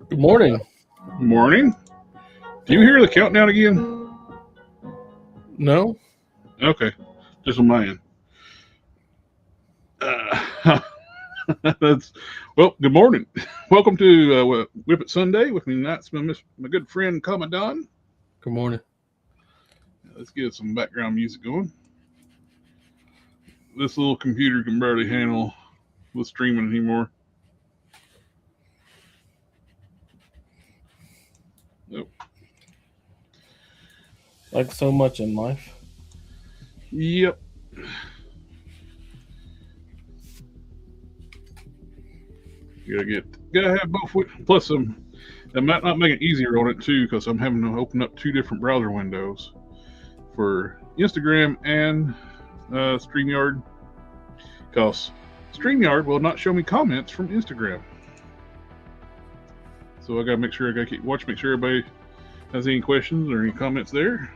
Good morning. Morning. Do you hear the countdown again? No? Okay, just on my end. That's well. Good morning. Welcome to WIP IT Sunday with me. That's my good friend Commandant. Good morning. Let's get some background music going. This little computer can barely handle the streaming anymore. Nope. Like so much in life. Yep. Gotta have both. Plus, I might not make it easier on it too because I'm having to open up two different browser windows for Instagram and StreamYard, because StreamYard will not show me comments from Instagram. So I gotta make sure keep watch, make sure everybody has any questions or any comments there.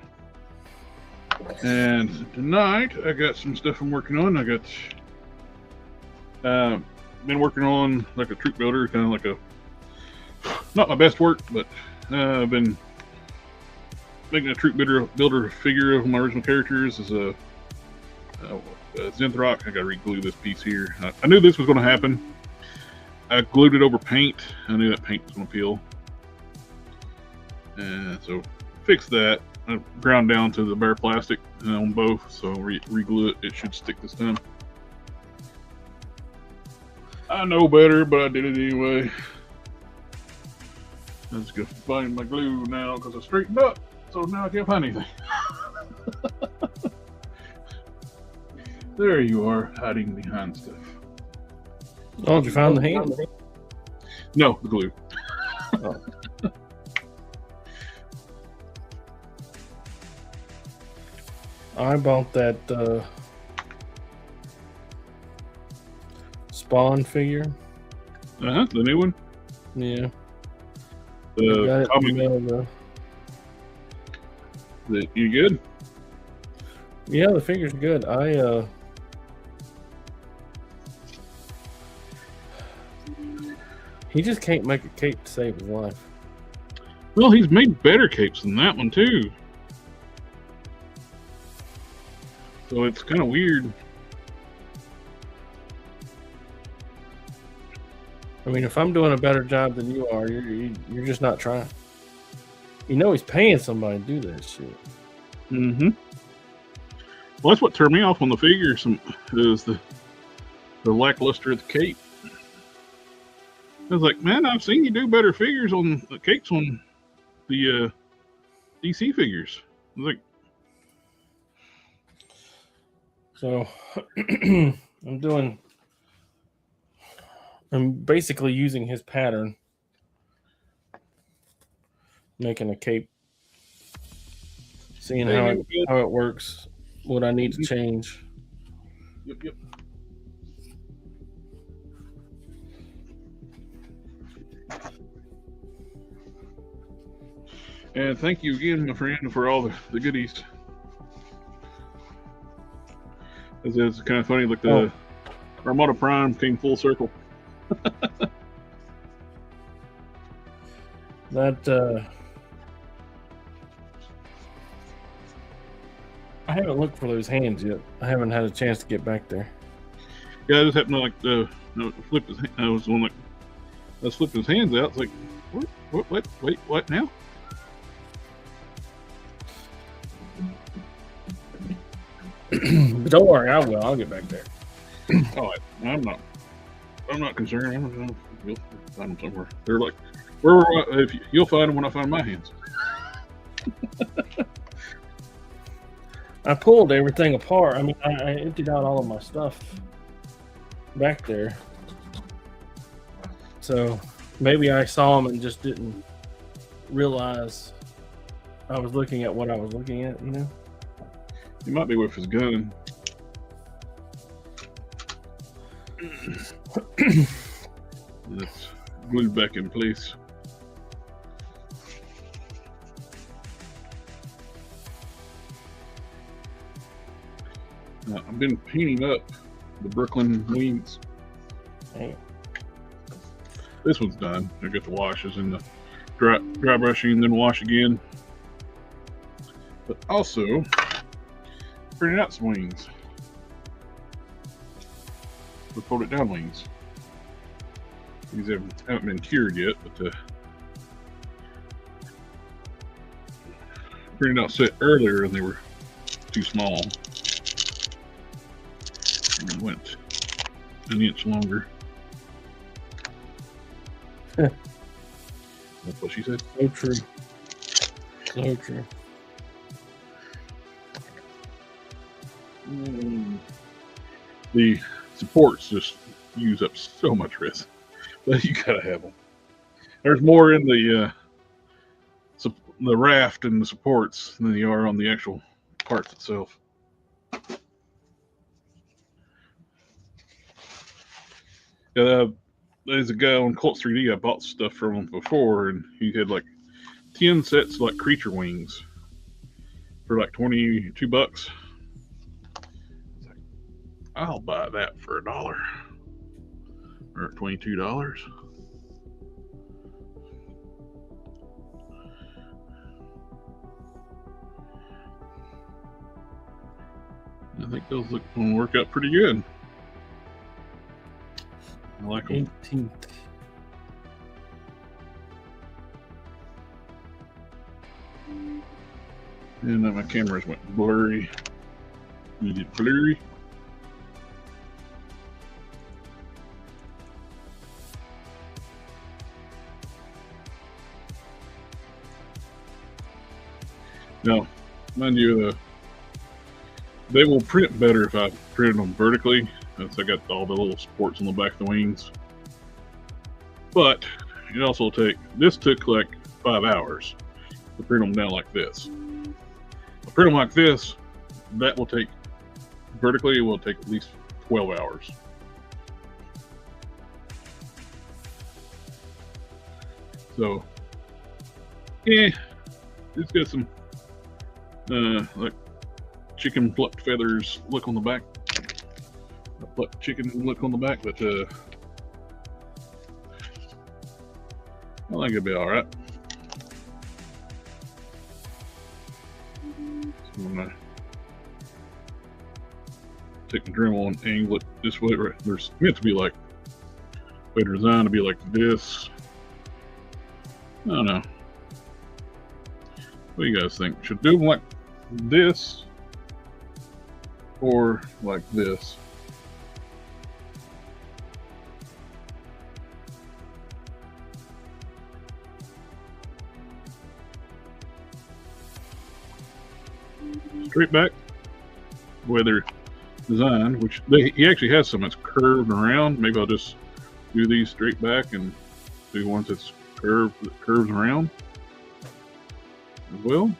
And tonight I got some stuff I'm working on. I got been working on like a troop builder, kind of like not my best work, but I've been making a troop builder figure of my original characters as a Zenthrock. I gotta re-glue this piece here. I knew this was going to happen. I glued it over paint. I knew that paint was going to peel, and so fixed that. I ground down to the bare plastic on both, so re-glue it. It should stick this time. I know better, but I did it anyway. I'm just gonna find my glue now because I straightened up, so now I can't find anything. There you are, hiding behind stuff. Oh, did you find the hand? No, the glue. Oh. I bought that Spawn figure. The new one. Yeah. The comic. You good? Yeah, the figure's good. He just can't make a cape to save his life. Well, he's made better capes than that one too. So it's kind of weird. I mean, if I'm doing a better job than you are, you're just not trying. You know he's paying somebody to do that shit. Mm-hmm. Well, that's what turned me off on the figure. Is the lackluster of the cape. I was like, man, I've seen you do better figures on the capes on the DC figures. I was like, so I'm basically using his pattern, making a cape, seeing how it works, what I need to change. Yep. And thank you again, my friend, for all the goodies. It's kind of funny, like the Armada Prime came full circle. That I haven't looked for those hands yet. I haven't had a chance to get back there. Yeah, I just happened to flip his. I was flipping his hands out. It's like, what now? But don't worry, I will. I'll get back there. Oh, I'm not concerned. You'll find them somewhere. They're like, you'll find them when I find my hands. I pulled everything apart. I mean, I emptied out all of my stuff back there. So maybe I saw them and just didn't realize I was looking at what I was looking at, you know? He might be with his gun. It's glued back in place. I've been painting up the Brooklyn wings. Damn. This one's done. I got the washes and the dry brushing, then wash again. But also printed out some wings. The folded down wings. These haven't been cured yet, but printed out set earlier and they were too small. And went an inch longer. That's what she said. So true. So true. The supports just use up so much resin, but you gotta have them. There's more in the raft and the supports than there are on the actual parts itself. There's a guy on Cult 3D I bought stuff from him before, and he had like 10 sets of like creature wings for like $22. I'll buy that for $1 or $22. I think those look gonna work out pretty good. I like them. 18th. And then my cameras went blurry. You get blurry. Now, mind you, they will print better if I printed them vertically. Since I got all the little supports on the back of the wings. But it also this took like 5 hours to print them down like this. To print them like this, that will take, vertically, it will take at least 12 hours. So, it's got some like chicken plucked feathers look on the back. Plucked chicken look on the back, but I think it'll be all right. So I'm gonna take the Dremel and angle it this way. Right, there's meant to be like way designed to be like this. I don't know. What do you guys think? Should do them like this or like this? Straight back, the way they're designed, which he actually has some that's curved around. Maybe I'll just do these straight back and do ones that's curved that curves around as well.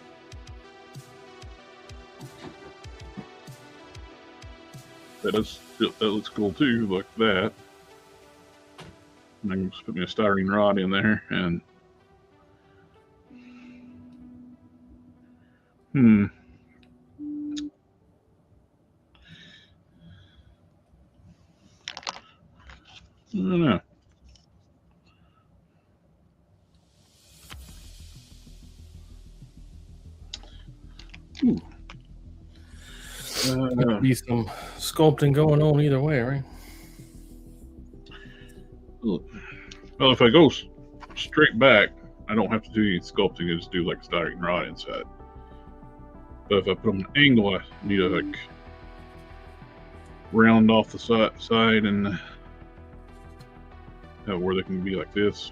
That looks cool too, like that. And I can just put me a styrene rod in there and I don't know. Be some sculpting going on either way, right? Well, if I go straight back, I don't have to do any sculpting. I just do like a styrene rod inside. But if I put them an angle, I need to like round off the side and where they can be like this.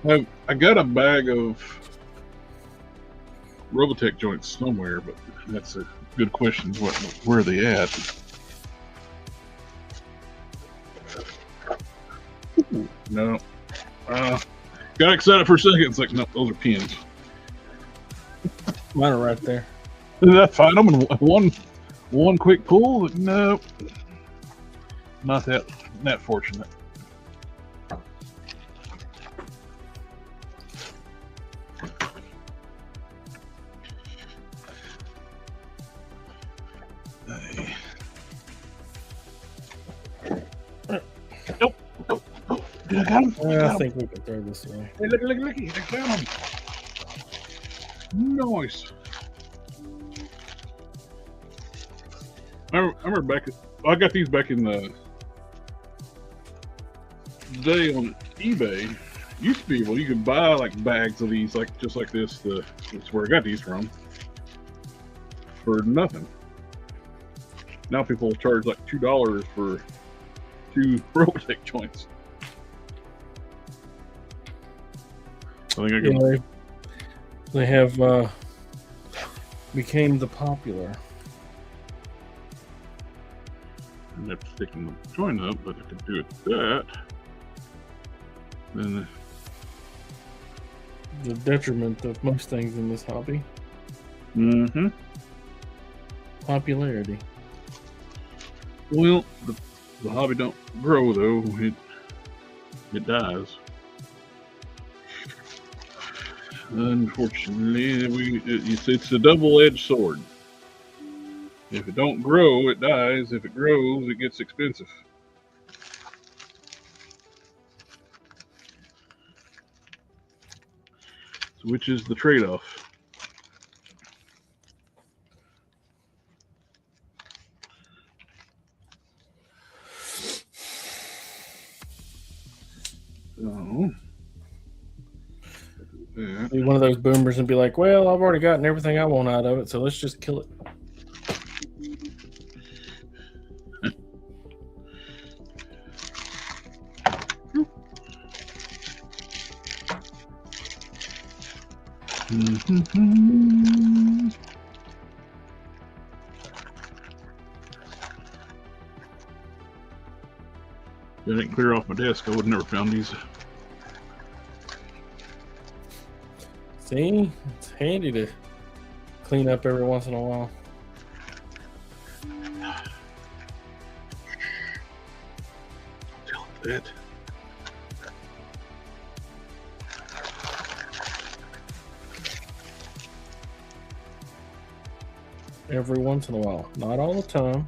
I got a bag of Robotech joints somewhere, but that's a good question. Where are they at? No. Got excited for a second. It's like, no, those are pins. Mine are right there. That's fine. I'm in one quick pull. No, not that fortunate. Nope. Did I got him? I think we can throw this away. Hey, look, I got him. Nice. I remember back. I got these back in the day on eBay. Used to be able, you could buy like bags of these, like just like this. That's where I got these from, for nothing. Now people charge like $2 for 2 Robotic joints. I think I can. Yeah, they have became the popular. I'm not sticking the joint up, but I could do it that. Then The detriment of most things in this hobby. mm-hmm. Popularity. Well, the hobby don't grow though. It dies. Unfortunately, it's a double-edged sword. If it don't grow, it dies. If it grows, it gets expensive. So which is the trade-off? So, Be one of those boomers and be like, well, I've already gotten everything I want out of it, so let's just kill it. If I didn't clear off my desk, I would have never found these. See? It's handy to clean up every once in a while. Tell it that. Every once in a while. Not all the time.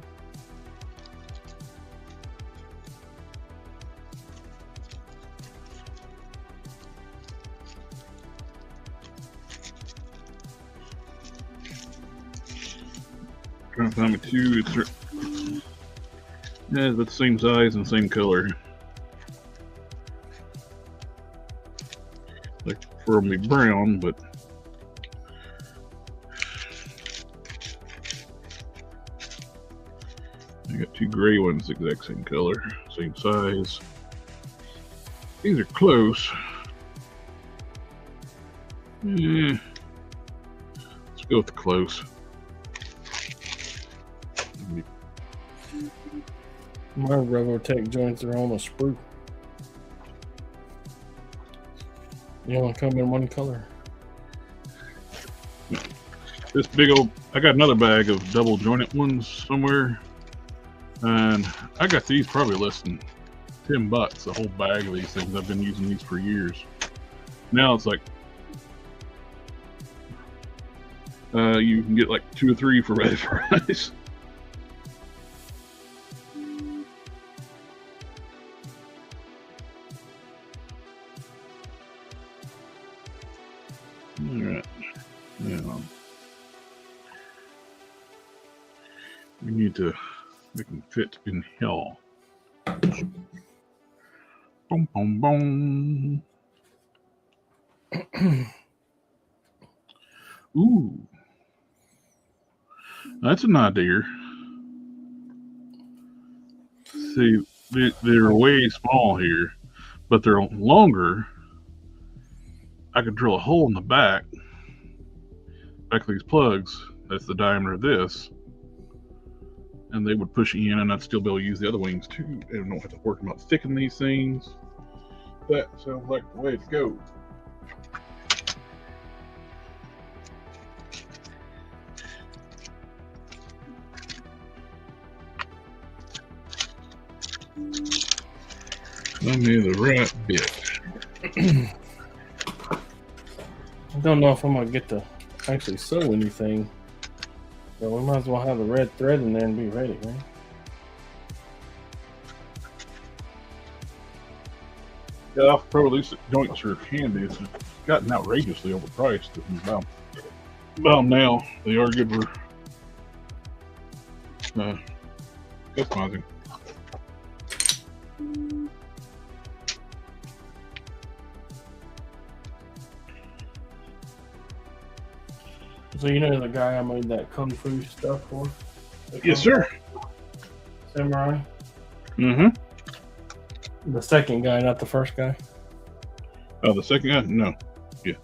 Trying to find me two. Yeah, but the same size and same color. Like for me brown, but I got two gray ones, exact same color, same size. These are close. Yeah, let's go with the close. My Robotech joints are almost sprue. They only come in one color. This big old, I got another bag of double jointed ones somewhere, and I got these probably less than $10, a whole bag of these things. I've been using these for years. Now it's like you can get like 2 or 3 for that price. Alright, now we need to make them fit in here. Boom, boom, boom. Ooh, that's an idea. See, they're way small here, but they're longer. I could drill a hole in the back of these plugs. That's the diameter of this, and they would push in, and I'd still be able to use the other wings too. And don't have to work about sticking these things. That sounds like the way to go. Let me the right bit. I don't know if I'm gonna get to actually sew anything, but we might as well have the red thread in there and be ready, right? Yeah, probably these joints are handy. It's gotten outrageously overpriced. About now, they are good for customizing. So you know the guy I made that kung fu stuff for? Yes, sir. Samurai? Mm-hmm. The second guy, not the first guy. Oh, the second guy? No. Yeah.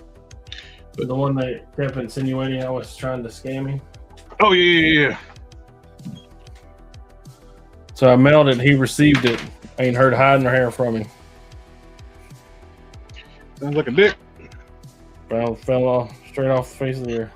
But the one that kept insinuating I was trying to scam him. Oh, yeah. So I mailed it. He received it. I ain't heard hide nor hair from him. Sounds like a dick. Fell off straight off the face of the earth.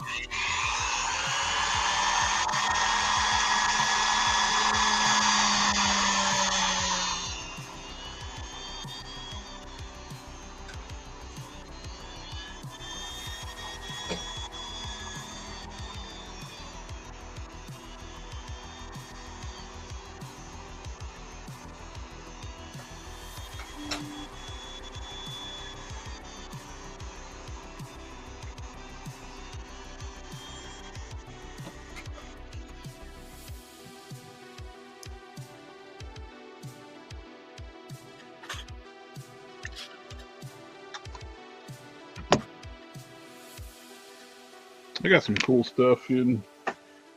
I got some cool stuff in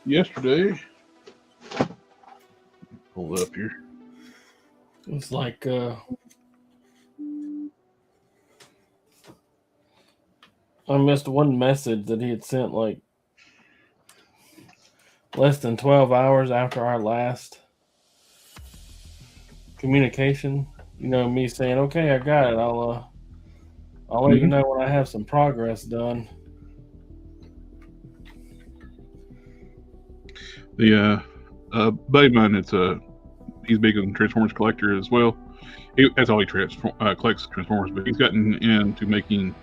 yesterday. Hold it up here. It's like I missed one message that he had sent like less than 12 hours after our last communication. You know, me saying, "Okay, I got it. I'll let you know when I have some progress done." The buddy of mine, he's big on Transformers collector as well. That's all he collects Transformers, but he's gotten into making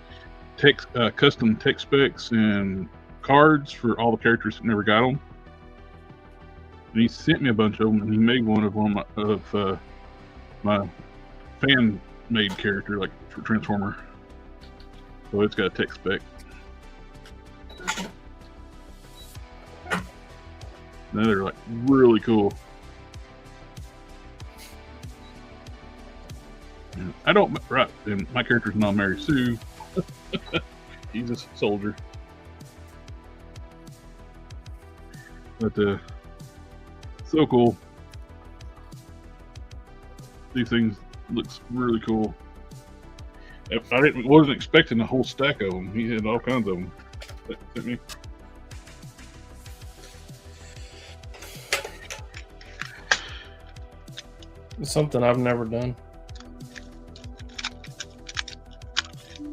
custom tech specs and cards for all the characters that never got them. And he sent me a bunch of them, and he made one of my fan-made character, like for Transformer. So it's got a tech spec. Now they're like really cool. And and my character's not Mary Sue. He's a soldier. But so cool. These things looks really cool. I wasn't expecting a whole stack of them. He had all kinds of them. Sent me. It's something I've never done.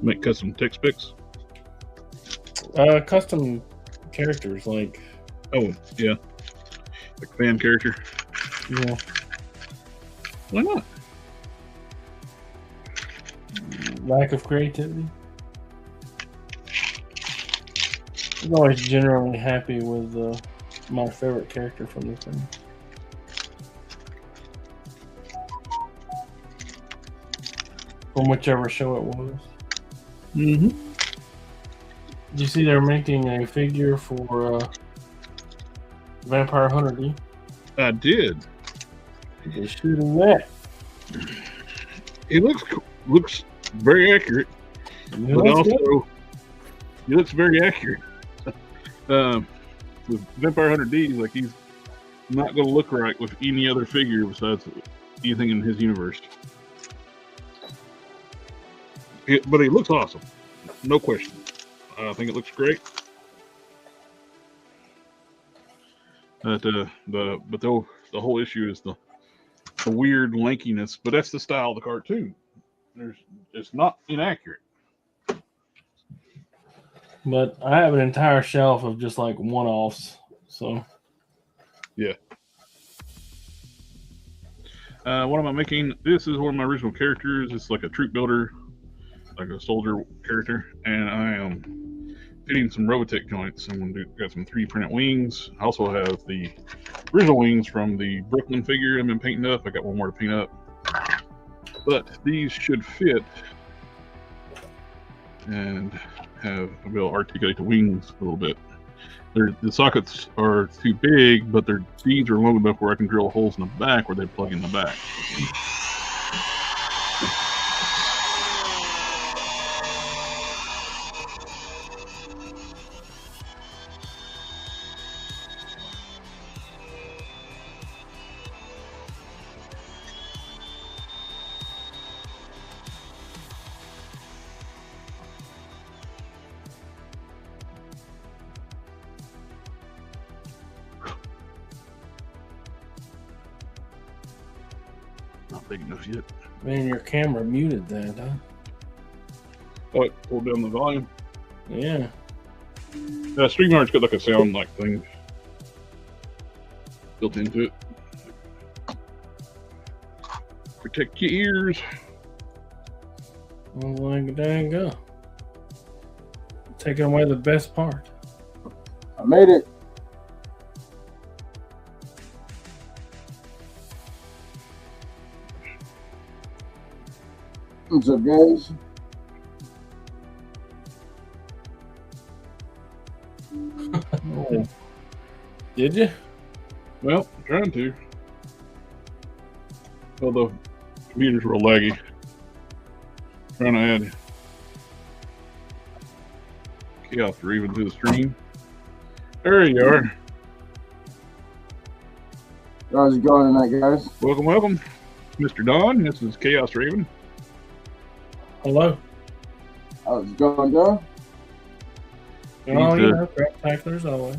Make custom tech specs? Custom characters, like... Oh, yeah. Like fan character? Yeah. Why not? Lack of creativity. I'm always generally happy with my favorite character from the thing. From whichever show it was. Mm-hmm. Did you see they're making a figure for Vampire Hunter D? I did. They're shooting that. It looks very accurate, but also he looks very accurate. With Vampire Hunter D, like he's not going to look right with any other figure besides anything in his universe. But he looks awesome, no question. I think it looks great. But the whole issue is the weird lankiness. But that's the style of the cartoon. It's not inaccurate. But I have an entire shelf of just like one-offs. So yeah. What am I making? This is one of my original characters. It's like a troop builder, like a soldier character, and I am fitting some Robotech joints. I'm got some 3D printed wings. I also have the original wings from the Brooklyn figure I've been painting up. I got one more to paint up. but these should fit and have I'll be able to articulate the wings a little bit. The sockets are too big, but their beads are long enough where I can drill holes in the back where they plug in the back. Not big enough yet. Man, your camera muted that, huh? Oh, it pulled down the volume. Yeah. StreamYard's got like a sound like thing built into it. Protect your ears. Well, like, there you go. Taking away the best part. I made it. What's up, guys? Oh. Did you? Well, I'm trying to. Well, the computer's real laggy. Trying to add chaos or even to the stream. There you are. How's it going tonight, guys? Welcome, welcome. Mr. Don, this is Chaos Raven. Hello. How's it going, Joe? Oh, you know, spectaculars always.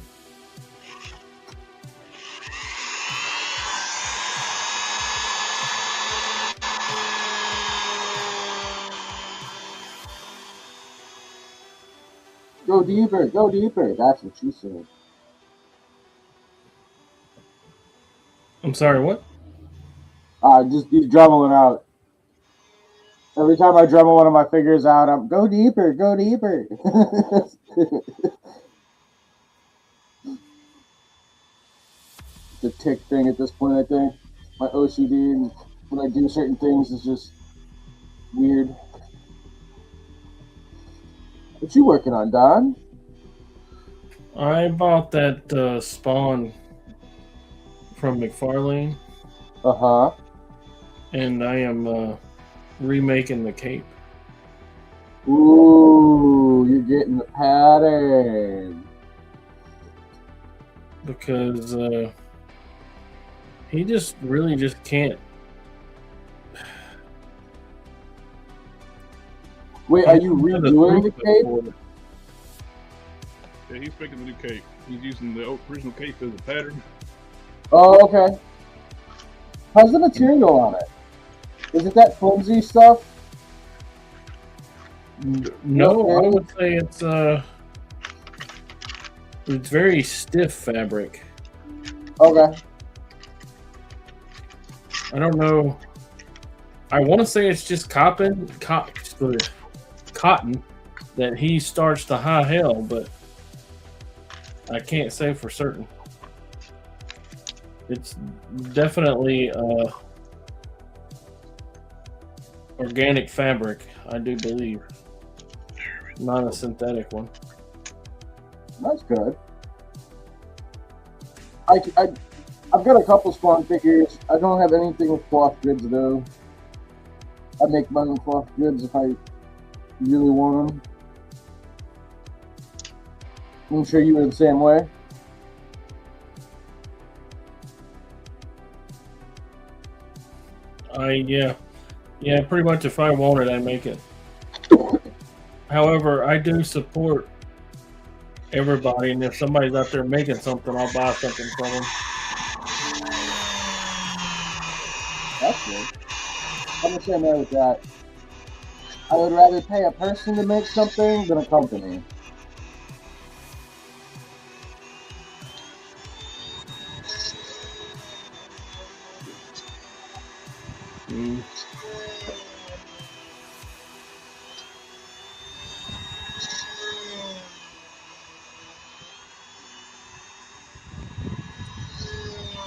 Go deeper, go deeper. That's what she said. I'm sorry, what? Just keep drumming out. Every time I drum one of my figures out, I'm go deeper, go deeper. The tick thing at this point, I think. My OCD, and when I do certain things, is just weird. What you working on, Don? I bought that Spawn from McFarlane. Uh-huh. And I am remaking the cape. Ooh, you're getting the pattern. Because he just really just can't. Wait, are you redoing the cape? Yeah, he's making the new cape. He's using the original cape as a pattern. Oh, okay. How's the material on it? Is it that flimsy stuff? No, I would say it's very stiff fabric. Okay. I don't know. I want to say it's just cotton that he starts to high hell, but I can't say for certain. It's definitely organic fabric, I do believe. Not a synthetic one. That's good. I've got a couple Spawn figures. I don't have anything with cloth goods though. I make my own cloth goods if I really want them. I'm sure you were the same way. Yeah, pretty much if I want it, I make it. However, I do support everybody, and if somebody's out there making something, I'll buy something from them. That's good. I'm the same way with that. I would rather pay a person to make something than a company.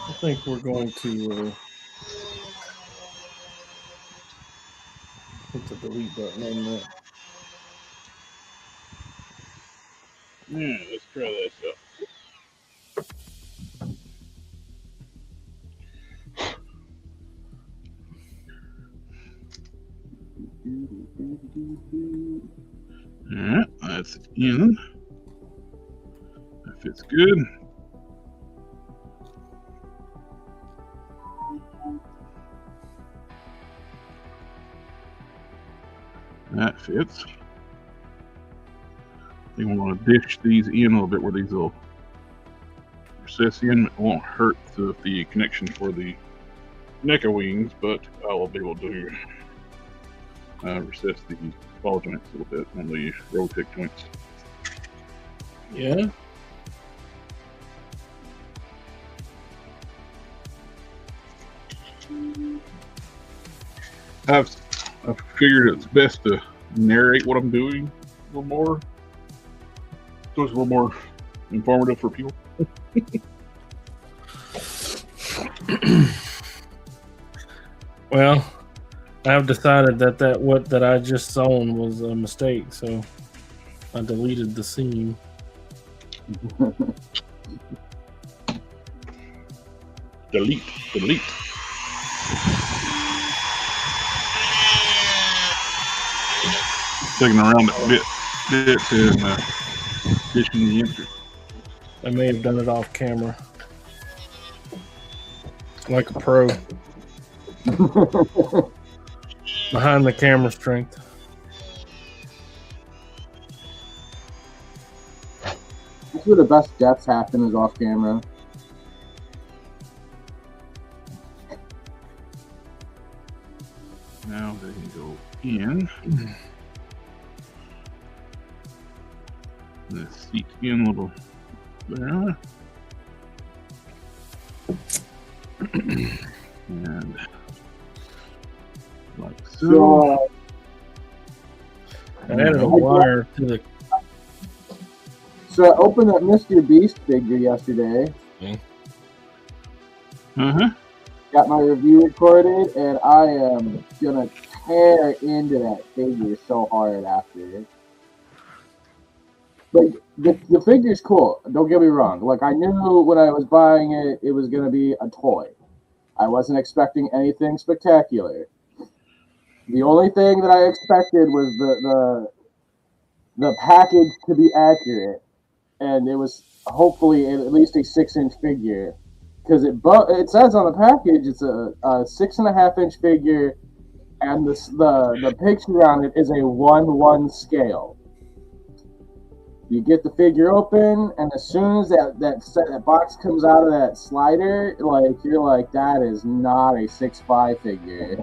I think we're going to Hit the delete button on that. Yeah, let's try this up. Alright, that's in. That fits good. That fits. I think I'm going to dish these in a little bit where these will recess in. It won't hurt the connection for the NECA wings, but I will be able to recess the ball joints a little bit on the Rotec joints. Yeah. I've figured it's best to narrate what I'm doing a little more, so it's a little more informative for people. Well, I've decided that what that I just sewn was a mistake, so I deleted the seam. Delete. Taking around a bit and dishing the insert. I may have done it off camera, like a pro. Behind the camera strength. That's where the best deaths happen, is off camera. Now they can go in. The seat in a little there. And like so. I added a wire to the. So I opened that Mr. Beast figure yesterday. Got my review recorded, and I am gonna tear into that figure so hard after it. Like, the figure's cool, don't get me wrong. Like, I knew when I was buying it, it was gonna be a toy. I wasn't expecting anything spectacular. The only thing that I expected was the package to be accurate, and it was hopefully at least a 6-inch figure. Because it says on the package it's a 6.5-inch figure, and the picture on it is a 1:1 scale. You get the figure open, and as soon as that box comes out of that slider, like, you're like, that is not a 6'5" figure.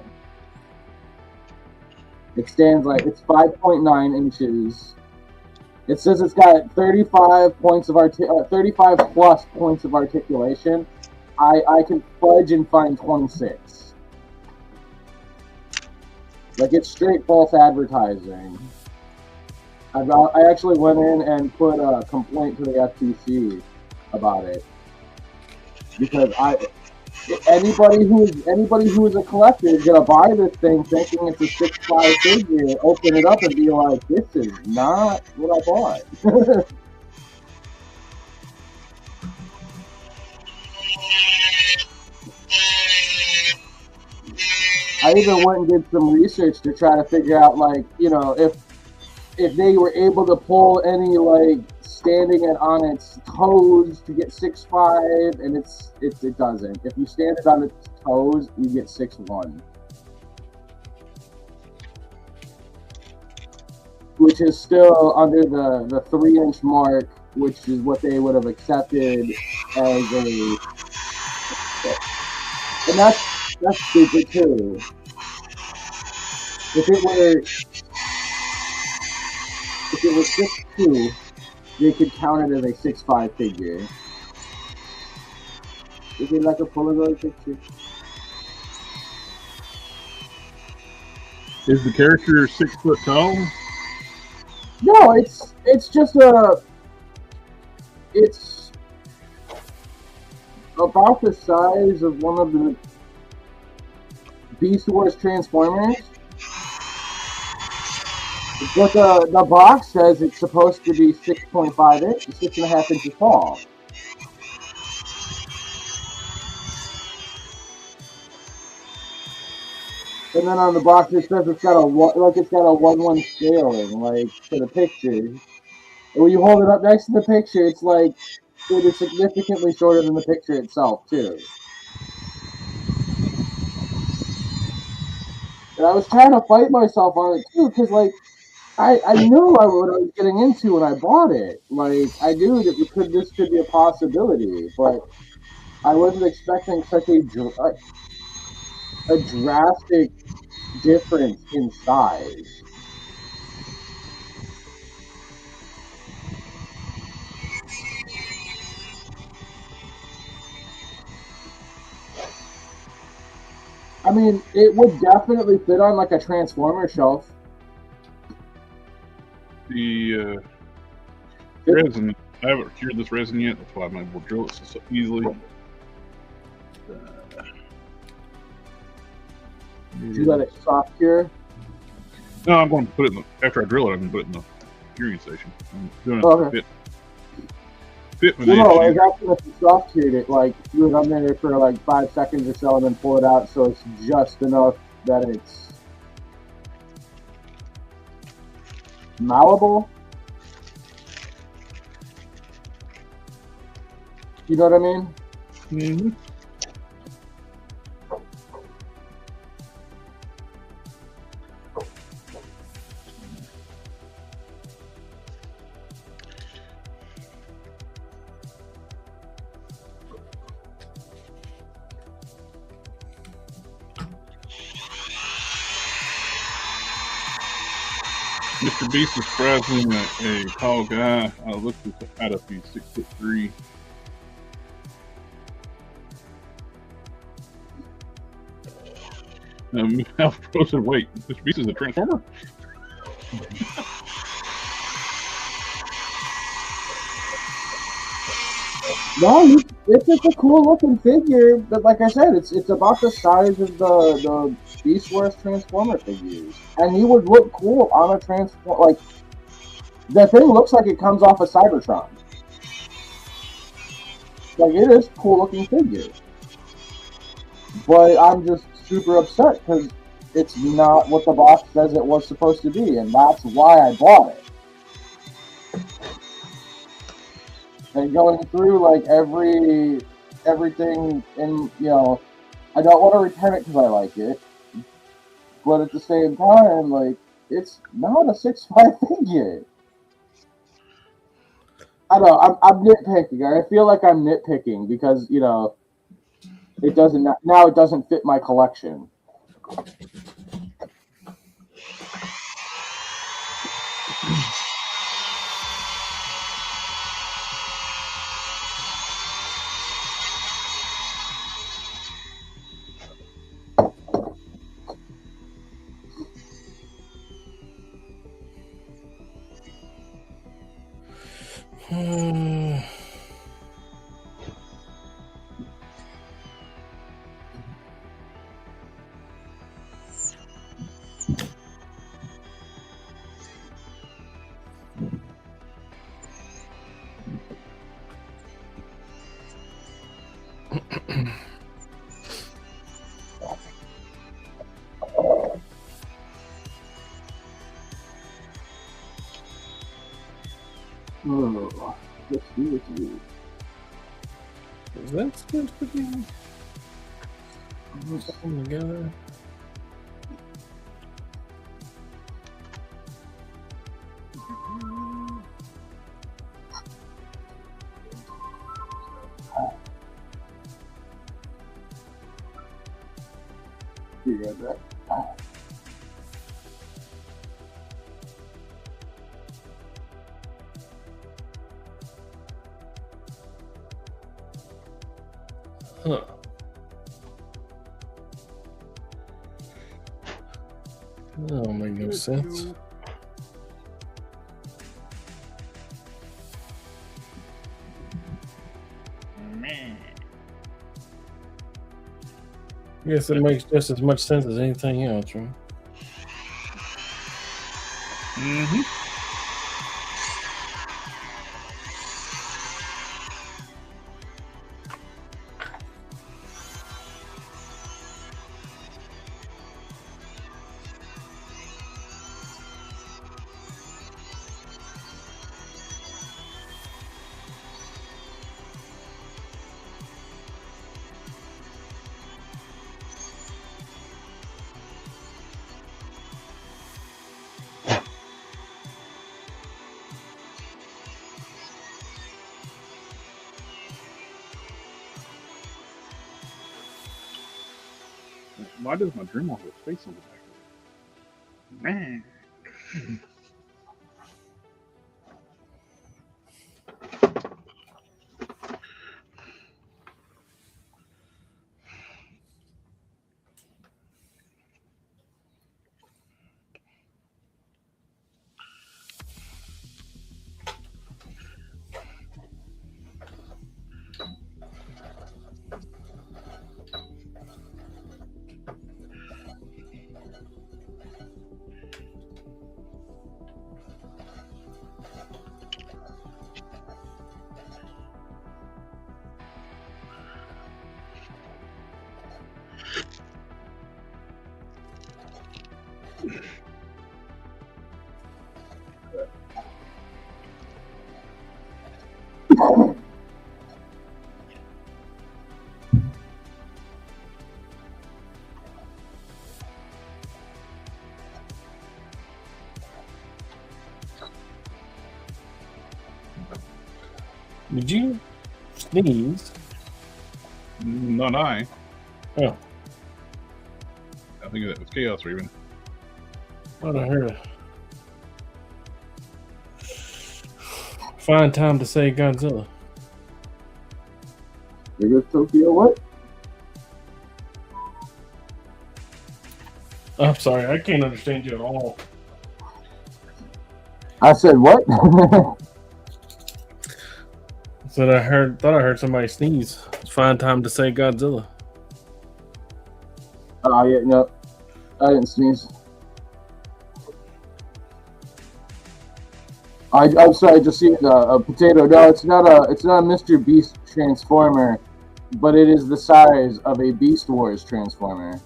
It stands like it's 5.9 inches. It says it's got 35 points of 35 plus points of articulation. I can fudge and find 26. Like, it's straight false advertising. I actually went in and put a complaint to the FTC about it, because anybody who is a collector is gonna buy this thing thinking it's a 6'5" figure, open it up and be like, this is not what I bought. I even went and did some research to try to figure out, like, you know, if they were able to pull any, like, standing it on its toes to get 6'5", and it doesn't. If you stand it on its toes, you get 6'1", which is still under the 3-inch mark, which is what they would have accepted as a. And that's stupid too. If it was 6'2", they could count it as a 6'5" figure. Is it like a Polaroid picture? Is the character 6 foot tall? No, it's just it's about the size of one of the Beast Wars Transformers. But the box says it's supposed to be 6.5 inches, 6.5 inches tall. And then on the box it says it's got a 1:1 scaling, like for the picture. And when you hold it up next to the picture, it's like it is significantly shorter than the picture itself too. And I was trying to fight myself on it too, because like I knew what I was getting into when I bought it. Like I knew that this could be a possibility, but I wasn't expecting such a drastic difference in size. I mean, it would definitely fit on like a Transformer shelf. The resin, I haven't cured this resin yet. That's why I'm able to drill it so easily. Do you let it soft cure? No, I'm going to put it in after I drill it. I'm going to put it in the curing station. I'm doing it Okay. fit Well, no, like after if you soft cured it, like do it on there for like 5 seconds or so, and then pull it out so it's just enough that it's malleable. You know what I mean? Mm-hmm. Mr. Beast is surprisingly a tall guy. I looked at if he's 6'3". Alf Pro said, "Wait, Mr. Beast is a Transformer?" No, it's just a cool looking figure, but like I said, it's about the size of the Beast Wars Transformer figures, and he would look cool on a Transformer. Like the thing looks like it comes off a Cybertron. Like it is a cool looking figure, but I'm just super upset because it's not what the box says it was supposed to be, and that's why I bought it. And going through like everything, and I don't want to return it because I like it, but at the same time, like it's not a 6'5" figure. I don't know. I'm nitpicking. I feel like I'm nitpicking because it doesn't fit my collection. Oh, let's do it. Is that supposed to be something together? You got that. Huh. That don't make no sense. I guess it makes just as much sense as anything else, right? Mm-hmm. Why does my Dremel have a face on the back of it? Man. Did you sneeze? Not I. Oh, I think that was Chaos Raven. thought I heard a fine time to say Godzilla. Bigger Tokyo what? I'm sorry, I can't understand you at all. I said what? Thought I heard somebody sneeze. It's fine time to say Godzilla. Oh yeah, no, I didn't sneeze. I'm sorry, I just seen a potato. No, it's not a Mr. Beast Transformer, but it is the size of a Beast Wars Transformer.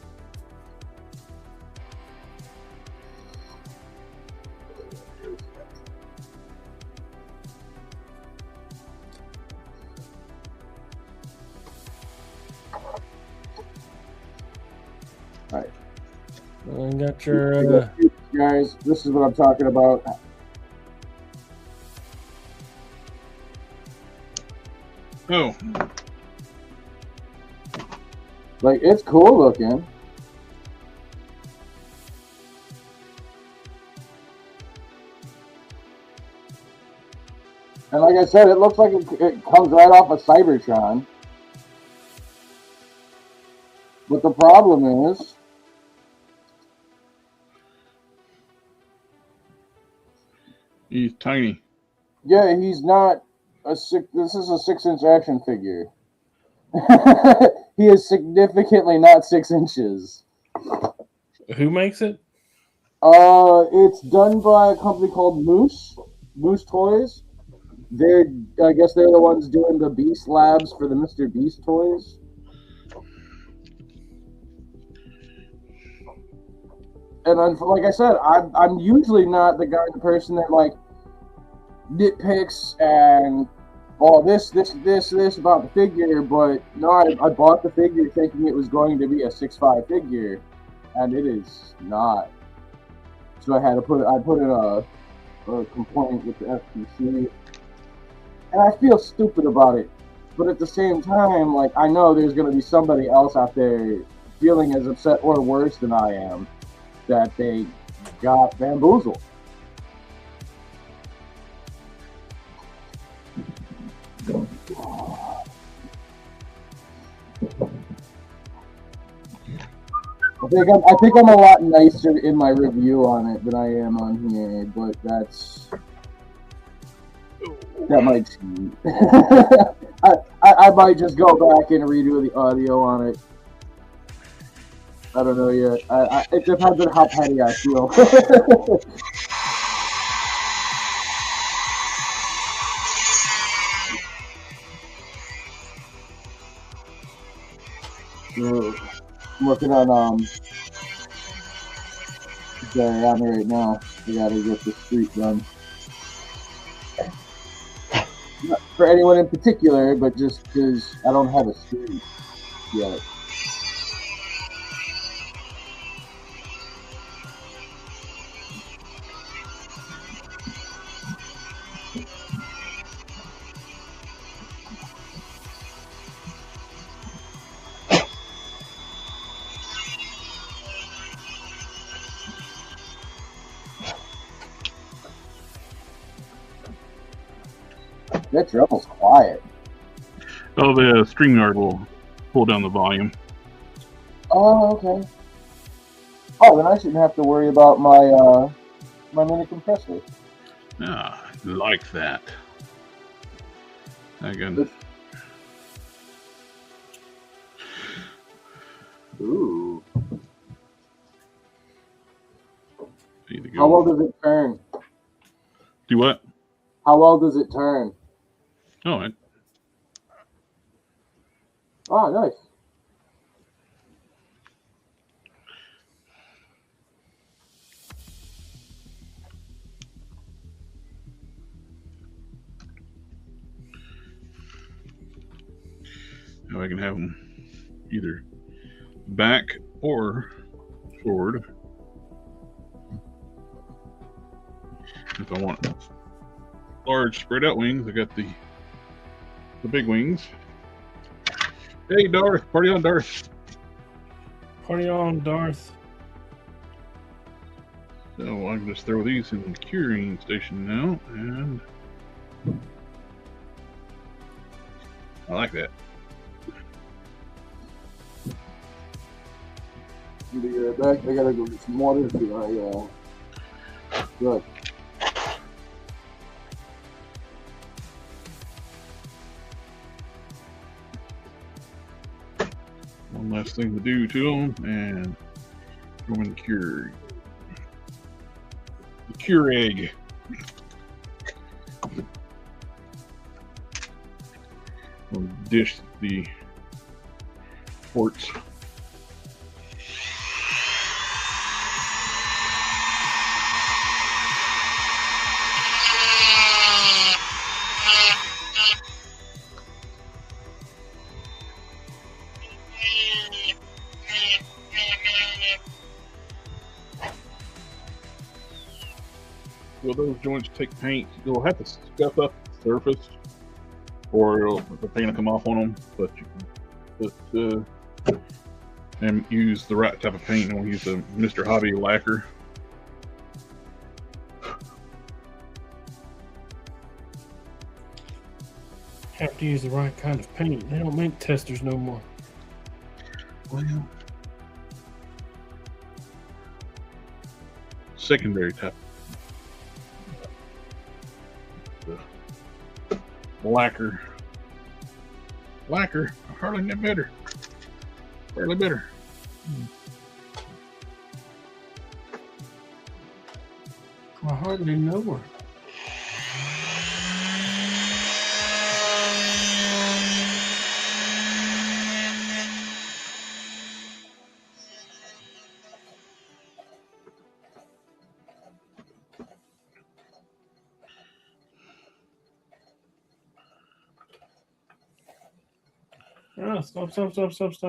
Alright. I got your guys, this is what I'm talking about. Oh. Like, it's cool looking. And like I said, it looks like it comes right off of Cybertron. But the problem is, He's tiny. yeah, he's not a six. This is a 6-inch action figure. He is significantly not 6 inches. who makes it? It's done by a company called Moose Toys. I guess they're the ones doing the Beast Labs for the Mr. Beast toys. And like I said, I'm usually not the person that like nitpicks and this about the figure, but no, I bought the figure thinking it was going to be a 6'5" figure, and it is not. So I put in a complaint with the FTC, and I feel stupid about it. But at the same time, like, I know there's going to be somebody else out there feeling as upset or worse than I am that they got bamboozled. I think I'm a lot nicer in my review on it than I am on here, but that might cheat. I might just go back and redo the audio on it. I don't know yet. It depends on how petty I feel. working on Sorry, I'm right now. I gotta get the street done. Not for anyone in particular, but just because I don't have a street yet. That drum's quiet. Oh, the StreamYard will pull down the volume. Oh, okay. Oh, then I shouldn't have to worry about my my mini compressor. Ah, I like that. Again. Ooh. Need to go. How well does it turn? Do what? How well does it turn? Oh, Oh, nice. now I can have them either back or forward. If I want large spread out wings, I got the big wings. Hey, Darth, party on, Darth. Party on, Darth. So I can just throw these in the curing station now, and I like that. I'll be right back. I gotta go get some water to good. One last thing to do to them, and throw them in the cure. The cure egg. We'll dish the ports. Will those joints take paint? You'll have to scuff up the surface, or the paint will come off on them. But you can put and use the right type of paint. And we'll use the Mr. Hobby lacquer. Have to use the right kind of paint. They don't make testers no more. Well, secondary type. The lacquer. Hardly get better. Barely better. I hardly know her. Ah, stop. Dish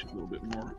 it a little bit more.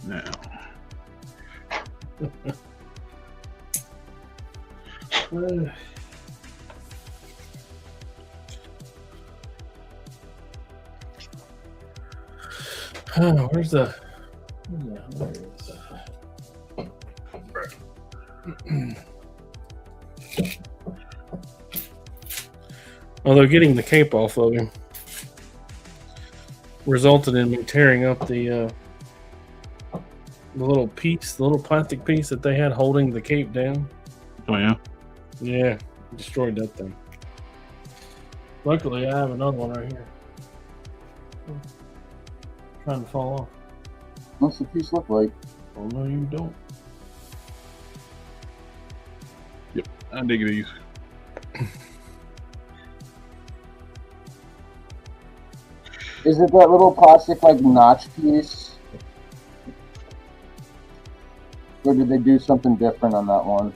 Now. Where's the? Although getting the cape off of him resulted in me tearing up the little piece, the little plastic piece that they had holding the cape down. Oh yeah. Yeah, destroyed that thing. Luckily, I have another one right here. Trying to fall off. What's the piece look like? Oh no, you don't. Yep, I dig these. Is it that little plastic like notch piece? Or did they do something different on that one?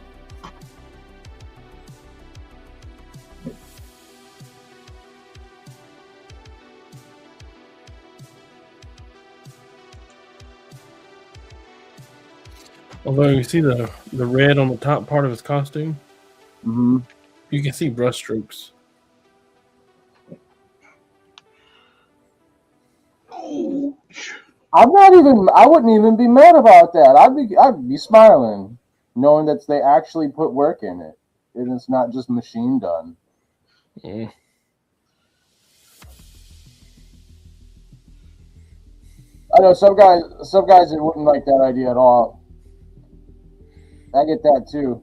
Although you see the red on the top part of his costume, Mm-hmm. you can see brush strokes. I wouldn't even be mad about that. I'd be smiling, knowing that they actually put work in it, and it's not just machine done. Yeah. I know some guys that wouldn't like that idea at all. I get that too.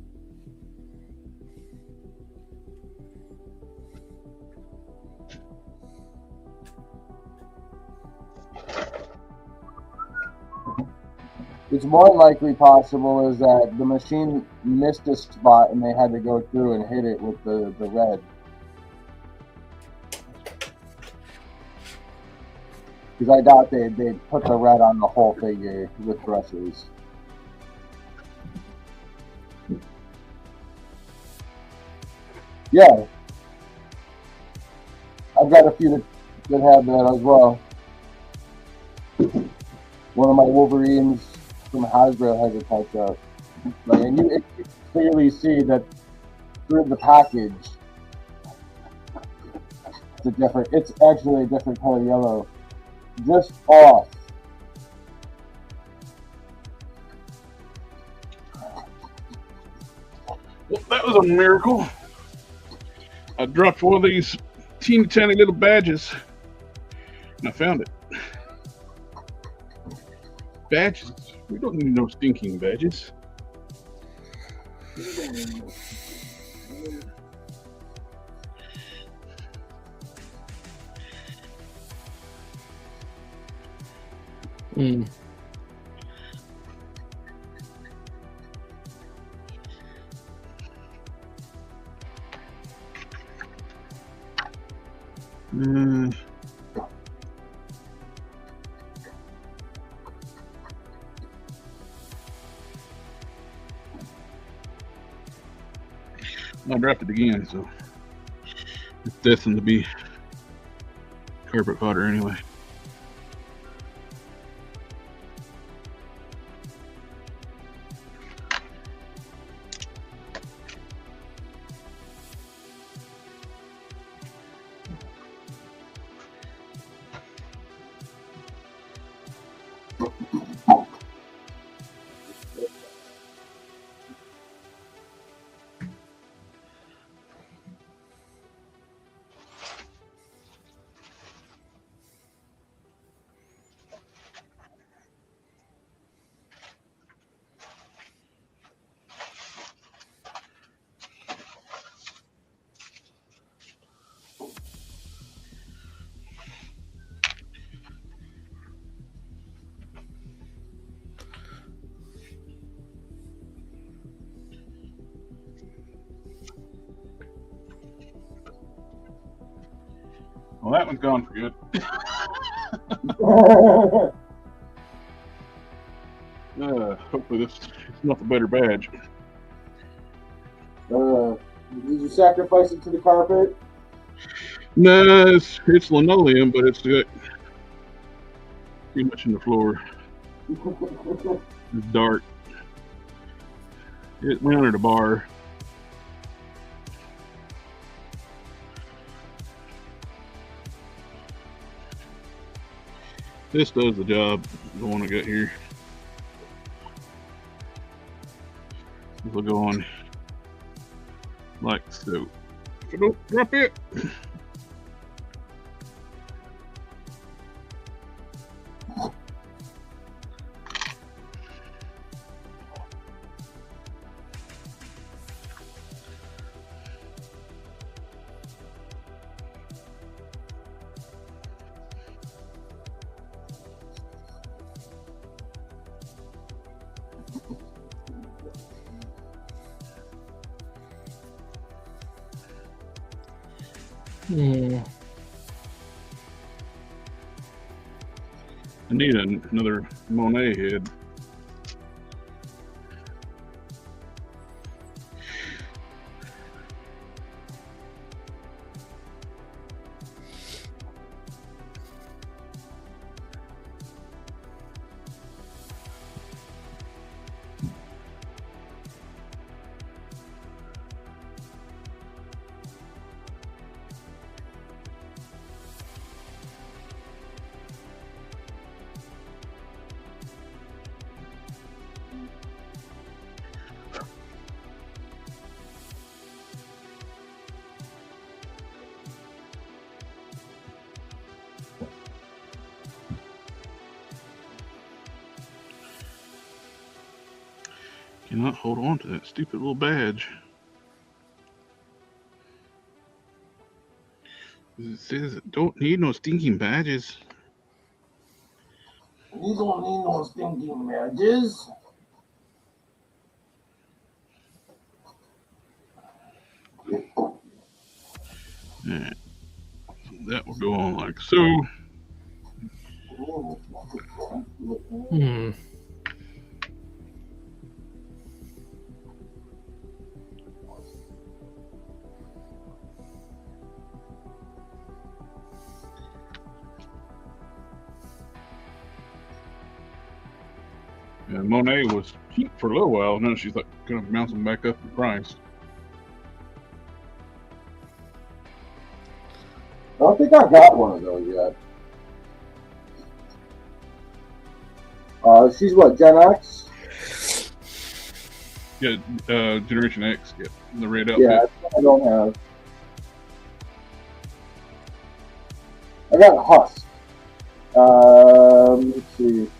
It's more than likely possible is that the machine missed a spot and they had to go through and hit it with the red. Because I doubt they put the red on the whole figure with brushes. Yeah. I've got a few that have that as well. One of my Wolverines from Hasbro has a touch up. And you can clearly see that through the package, it's actually a different color yellow. Just off. Well, that was a miracle. I dropped one of these teeny tiny little badges and I found it. Badges? We don't need no stinking badges. Mm. I dropped it again, so it's destined to be carpet fodder anyway. Well, that one's gone for good. Hopefully this is not the better badge. Did you sacrifice it to the carpet? No, it's linoleum, but it's got pretty much in the floor. It's dark. It went under the bar. This does the job. The one I got here. We'll go on like so. So don't drop it. Yeah. I need another Monet head. Cannot hold on to that stupid little badge. It says it don't need no stinking badges. You don't need no stinking badges. Alright. That will go on like so. Hmm. And Monet was cheap for a little while, and then she's like kind of bouncing back up in price. I don't think I got one of those yet. She's what, Gen X? Yeah, Generation X, yeah, the red outfit. Yeah, I don't have. I got Husk. Let's see.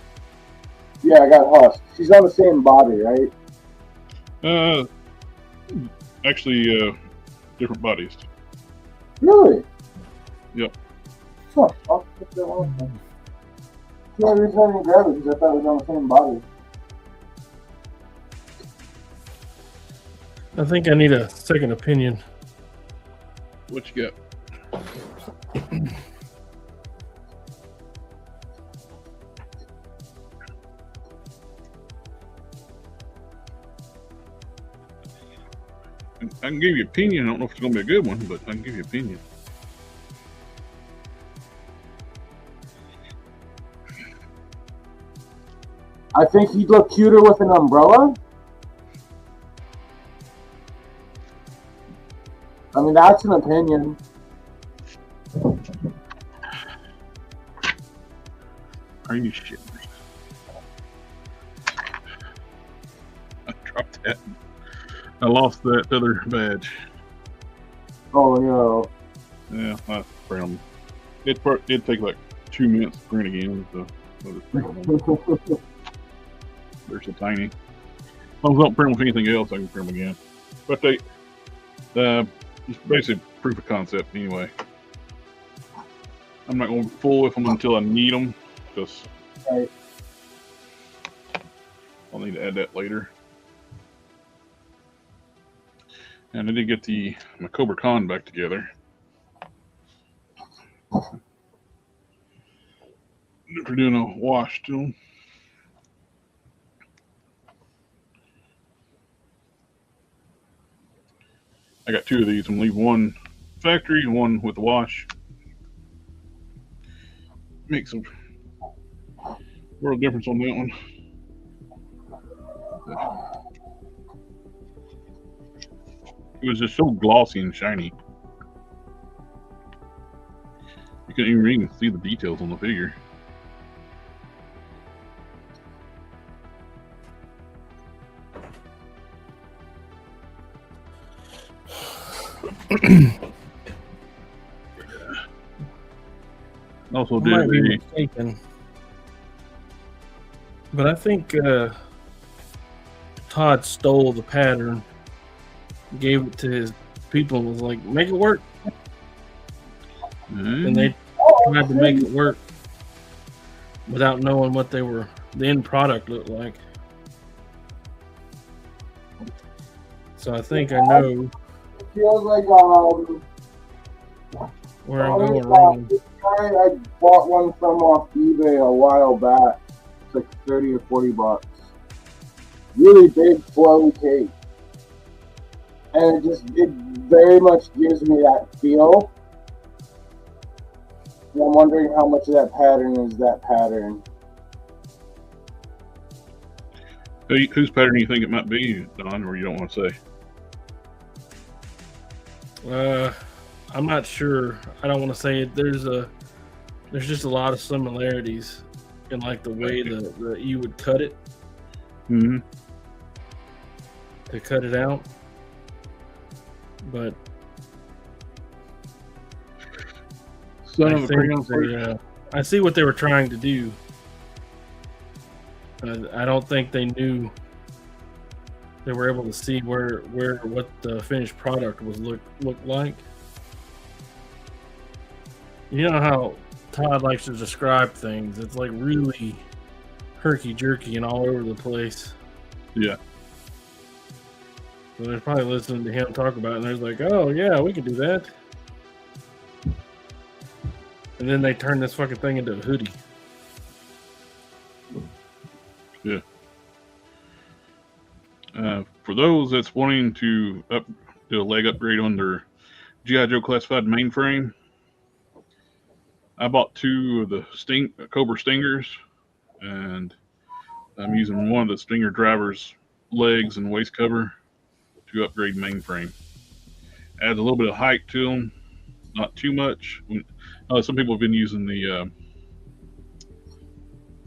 Yeah, I got Husk. She's on the same body, right? Actually, different bodies. Really? Yep. Huh. I'll put that one up. Yeah, every time you grab it, because I thought it was on the same body. I think I need a second opinion. What you got? I can give you an opinion. I don't know if it's going to be a good one, but I can give you an opinion. I think he'd look cuter with an umbrella. I mean, that's an opinion. Are you shitting me? I dropped that. I lost that other badge. Oh no. Yeah, I print them. It'd take like 2 minutes to print again, so I'll just print them. They're so tiny. As long as I don't print them with anything else, I can print them again. But they, it's basically proof of concept anyway. I'm not going to fool with them until I need them, because Right. I'll need to add that later. And I did get my Cobra Con back together. For doing a wash to them. I got 2 of these. I'm gonna leave one factory and one with the wash. Make some World difference on that one. It was just so glossy and shiny. You couldn't even see the details on the figure. Also I might be did mistaken, but I think Todd stole the pattern, gave it to his people, and was like, "Make it work." And they tried to make it work without knowing what the end product looked like. So I think I know It feels like where I'm going wrong. I bought one from off eBay a while back. It's like 30 or 40 bucks. Really big flowy cake. And it very much gives me that feel. And I'm wondering how much of that pattern is that pattern. Whose pattern do you think it might be, Don, or you don't want to say? I'm not sure. I don't want to say it. There's just a lot of similarities in like the way that you would cut it. Mm-hmm. To cut it out. But I see what they were trying to do. I don't think they knew they were able to see what the finished product was looked like. You know how Todd likes to describe things. It's like really herky-jerky and all over the place. Yeah. So they're probably listening to him talk about it, and they're like, "Oh yeah, we could do that." And then they turn this fucking thing into a hoodie. Yeah. For those that's wanting to do a leg upgrade on their G.I. Joe classified mainframe, I bought 2 of the Cobra Stingers, and I'm using one of the Stinger driver's legs and waist cover to upgrade mainframe. Adds a little bit of height to them, not too much. Some people have been using the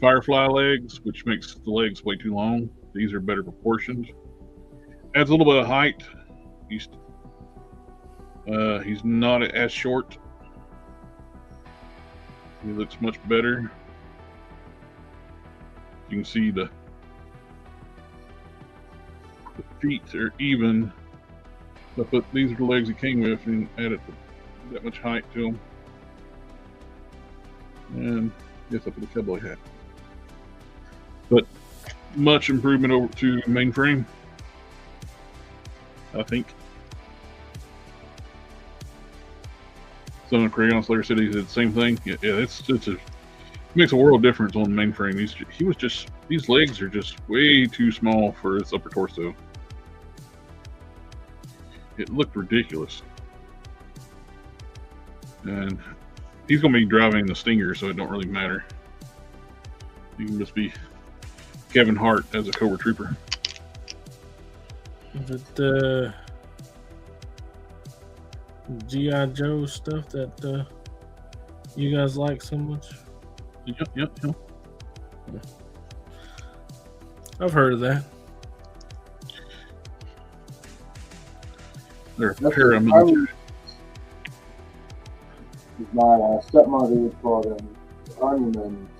Firefly legs, which makes the legs way too long. These are better proportioned. Adds a little bit of height. He's not as short. He looks much better. You can see the feet are even. But these are the legs he came with, and added that much height to them. And yes, I put a cowboy hat. But much improvement over to mainframe, I think. Son of Crayon Slayer said he did the same thing. Yeah, it makes a world difference on the mainframe. These legs are just way too small for his upper torso. It looked ridiculous. And he's going to be driving the Stinger, so it don't really matter. He can just be Kevin Hart as a Cobra Trooper. Is it G.I. Joe stuff that you guys like so much? Yep. I've heard of that. They're paramilitary. My stepmother would call them armaments.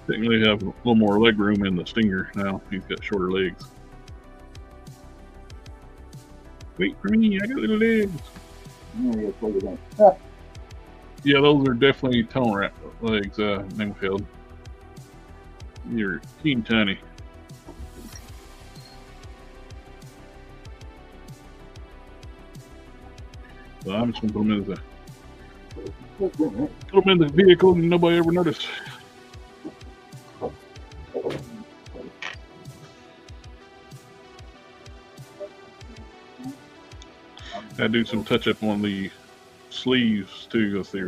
Technically have a little more leg room in the Stinger now. He's got shorter legs. Wait for me, I got little legs. Yeah, those are definitely tone wrap legs, Ningfield. You're teeny tiny. So I'm just gonna put them in the vehicle and nobody ever noticed. I do some touch up on the sleeves too. Let's see.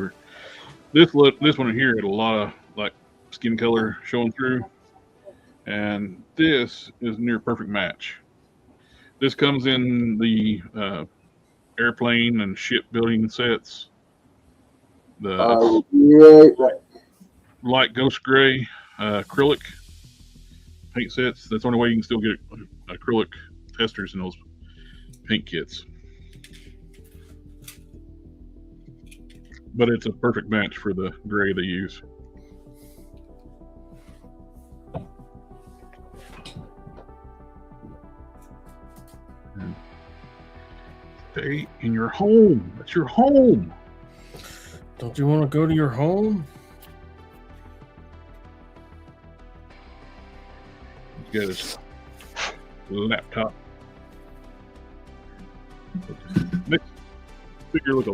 This one here had a lot of like skin color showing through, and this is near perfect match. This comes in the airplane and shipbuilding sets. The light ghost gray acrylic paint sets. That's the only way you can still get acrylic testers in those paint kits. But it's a perfect match for the gray they use. And stay in your home. That's your home. Don't you want to go to your home? You got his laptop. Makes the figure look a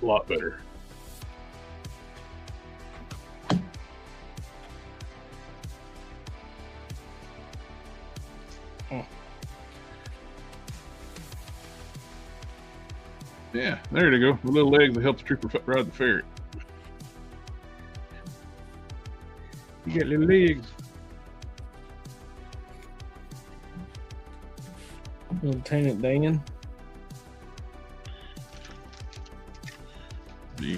lot better. Yeah, there you go. The little legs that help the trooper ride the ferret. You got little legs. Lieutenant Dan. The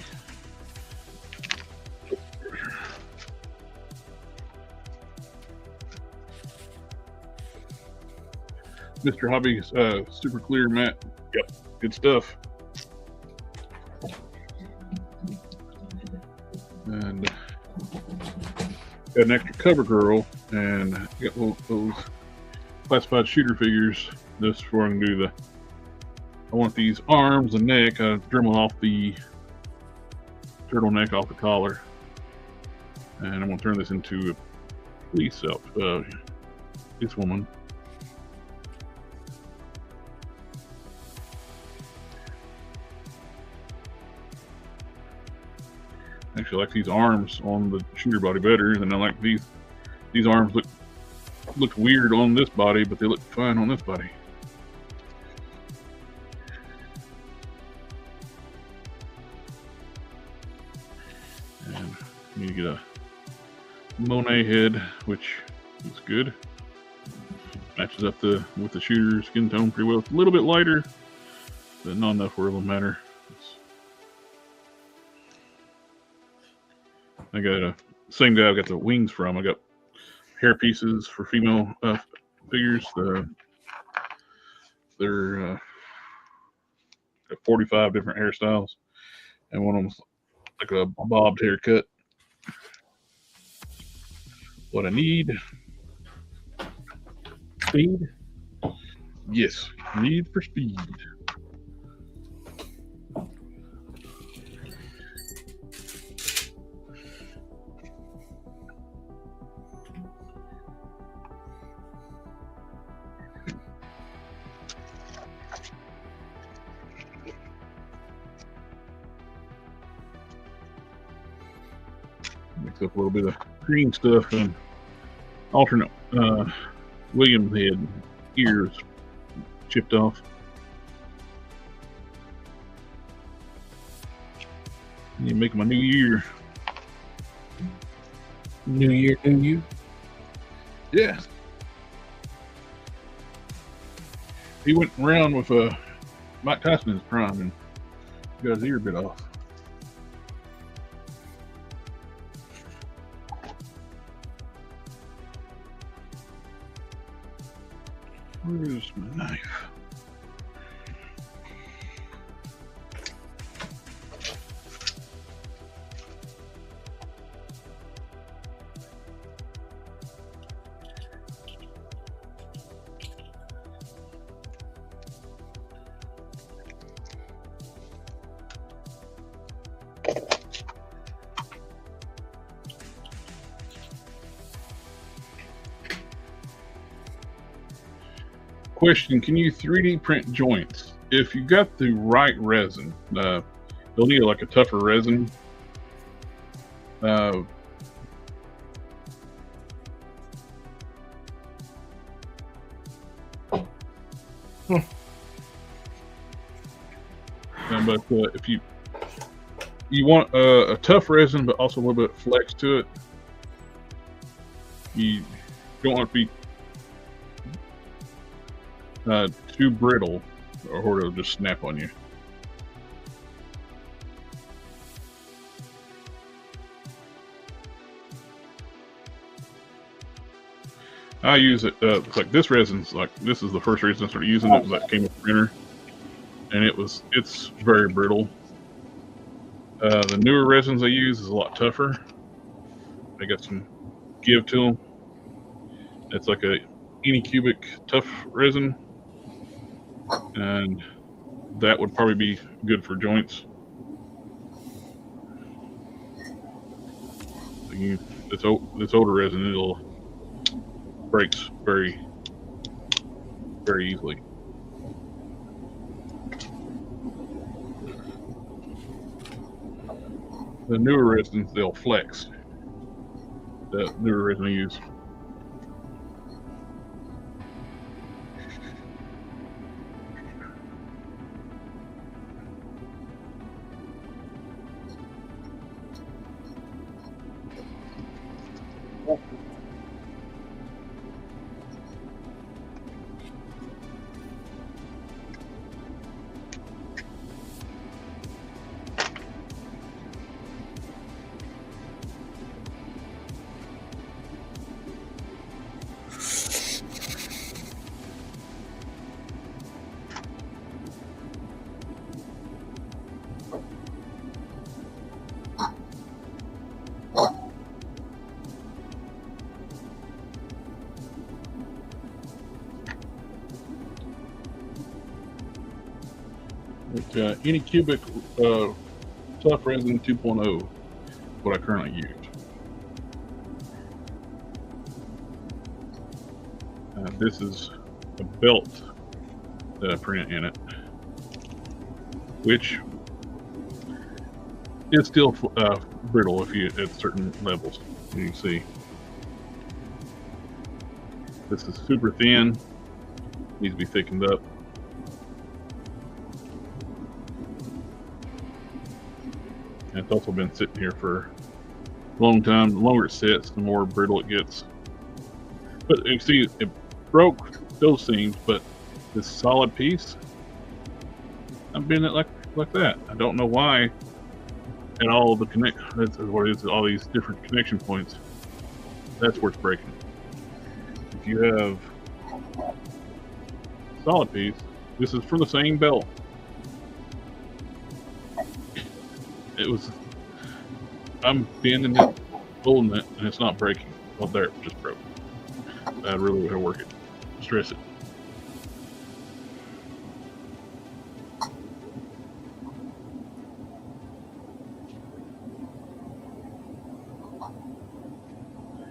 Mr. Hobby's super clear matte. Yep, good stuff. And got an extra cover girl, and got those classified shooter figures. This before I can do the. I want these arms and neck. I dremel off the turtleneck off the collar, and I'm gonna turn this into a police woman. Actually, I like these arms on the shooter body better than I like these. These arms look weird on this body, but they look fine on this body. And you get a Monet head, which is good. Matches up with the shooter skin tone pretty well. It's a little bit lighter, but not enough where it'll matter. I got a same guy I got the wings from. I got hair pieces for female figures. They're 45 different hairstyles, and one of them's like a bobbed haircut. What I need? Speed? Yes, need for speed. Mix up a little bit of green stuff and alternate William head ears chipped off. You make my new year. New year, new you? Yeah. He went around with Mike Tyson in his prime and got his ear bit off. Where's my knife? Question, can you 3D print joints? If you got the right resin, you'll need like a tougher resin. But if you You want a tough resin, but also a little bit of flex to it. You don't want it to be too brittle, or it'll just snap on you. I use it. It's like this resin's like this is the first resin I started using. It was that came with the printer, and it's very brittle. The newer resins I use is a lot tougher. They got some give to them. It's like a Anycubic tough resin, and that would probably be good for joints. This older resin, it'll breaks very, very easily. The newer resins, they'll flex. The newer resin I use. Anycubic tough resin 2.0, what I currently use. This is a belt that I print in it, which is still brittle if you at certain levels. You can see this is super thin, needs to be thickened up. And it's also been sitting here for a long time. The longer it sits, the more brittle it gets. But you see, it broke those seams, but this solid piece, I'm bending it like that. I don't know why. And all the that's what it is, all these different connection points. That's where it's breaking. If you have a solid piece, this is from the same belt. I'm bending it, holding it, and it's not breaking. Well, there, it just broke. I really would have worked it. Stress it.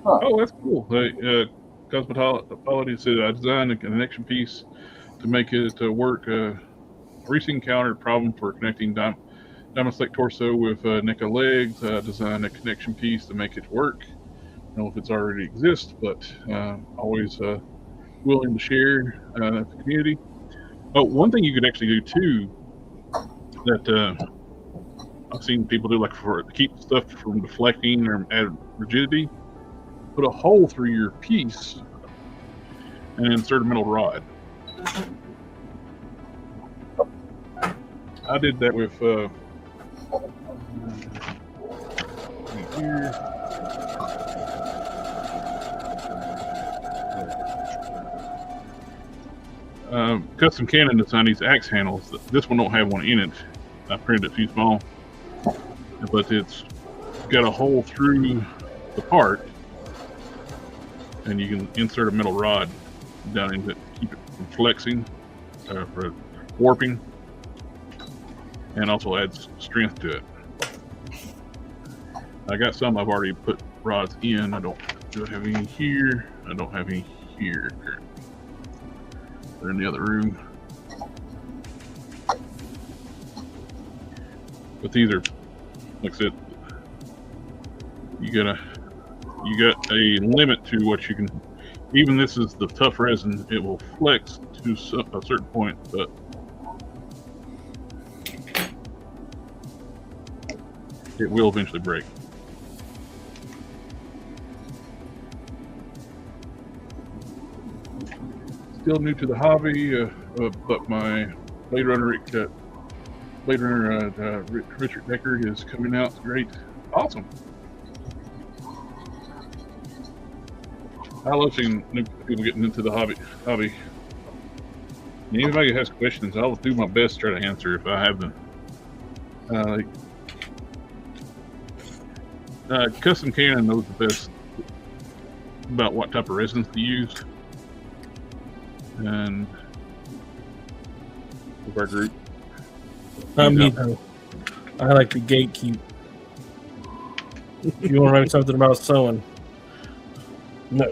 Huh. Oh, that's cool. Cosmetology said I designed a connection piece to make it work. Recent encountered problem for connecting diamond slick torso with NECA legs. Designed a connection piece to make it work. I don't know if it's already exists, but always willing to share the community. Oh, one thing you could actually do too that I've seen people do, like to keep stuff from deflecting or add rigidity, put a hole through your piece and insert a metal rod. I did that with here. Custom Canon designed these axe handles. This one don't have one in it. I printed it too small, but it's got a hole through the part, and you can insert a metal rod down into it to keep it from flexing, for warping, and also adds strength to it. I got some I've already put rods in. I don't have any here. I don't have any here currently. They're in the other room. But these are, like I said, you got a limit to what you can. Even this is the tough resin; it will flex to a certain point, but it will eventually break. Still new to the hobby, but my Blade Runner Richard Decker is coming out. It's great. Awesome. I love seeing new people getting into the hobby. Anybody who has questions, I'll do my best to try to answer if I have them. Custom Cannon knows the best about what type of resins to use. And of our group. Not me though. I like to gatekeep. You want to write something about sewing? No.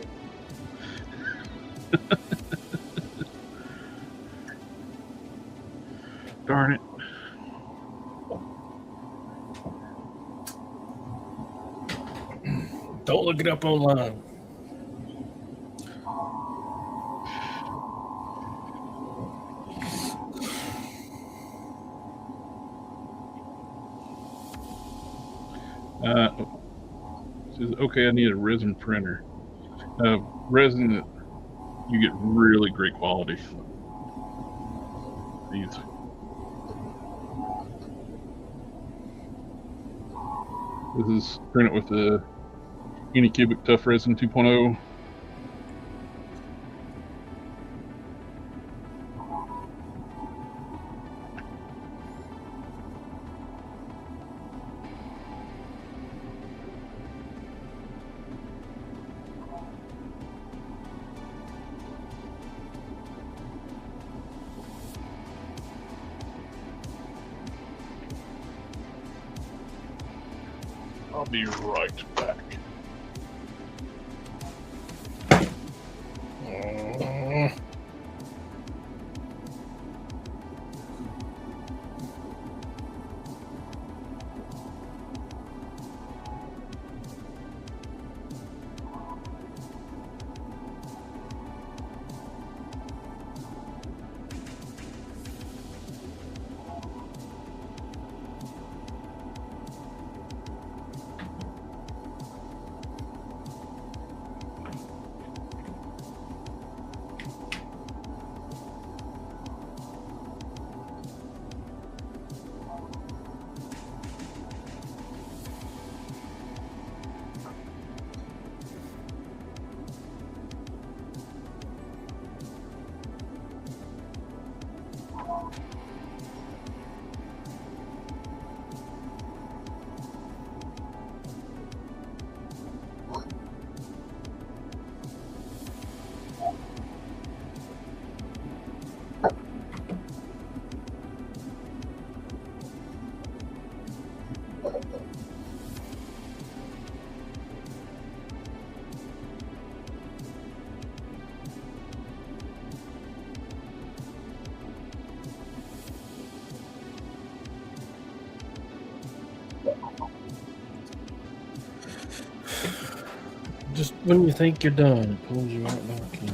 Darn it. Don't look it up online. Says, okay, I need a resin printer. Resin that you get really great quality. These. This is printed with the Anycubic Tough Resin 2.0. I'll be right back. Just when you think you're done, it pulls you right back in.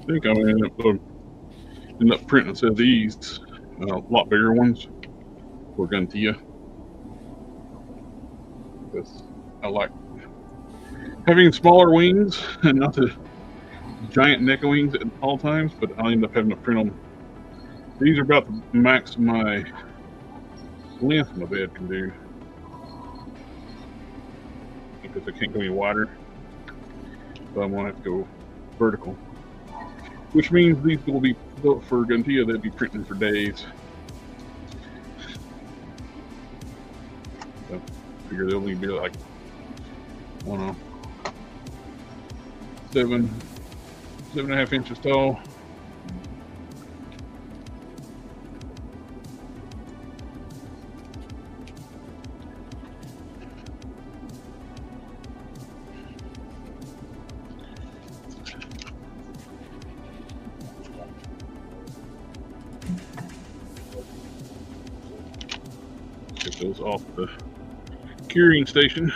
I think I'm going to end up printing a set of these, a lot bigger ones, for Guntia. Because I like having smaller wings and not the giant neck wings at all times, but I'll end up having to print them. These are about the max my length my bed can do, because I can't go any wider, so I'm going to have to go vertical. Which means these will be built for Guntia. They'll be printing for days. So I figure they'll only be like, I don't know, 7.5 inches tall. goes off the curing station.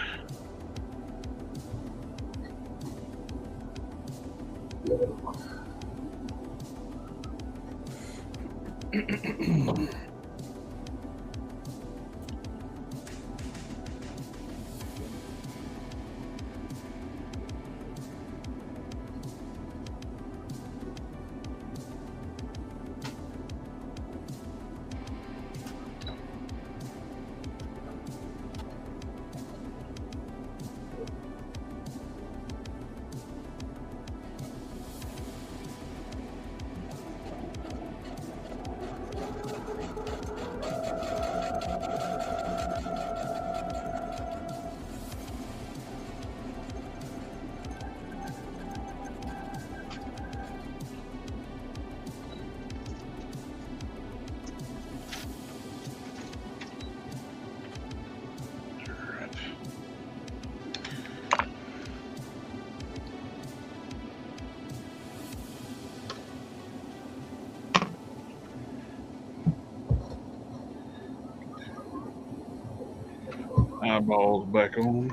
Eyeballs back on.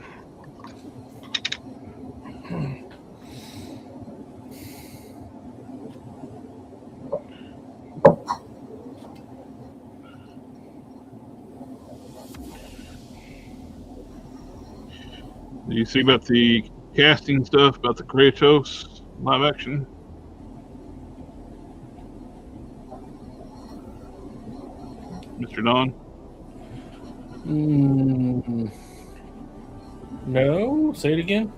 Do you see about the casting stuff, about the Kratos live action? Mr. Don? No, say it again.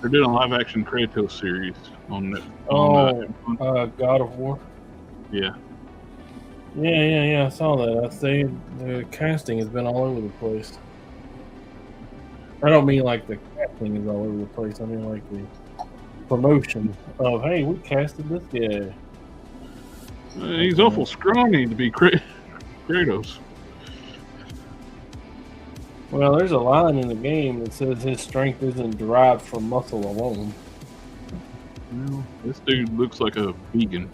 They're doing a live action Kratos series on it. God of War. Yeah. Yeah. I saw that. I say the casting has been all over the place. I don't mean like the casting is all over the place. I mean like the promotion of, hey, we casted this guy. He's awful scrawny to be Kratos. Well, there's a line in the game that says his strength isn't derived from muscle alone. Well, this dude looks like a vegan.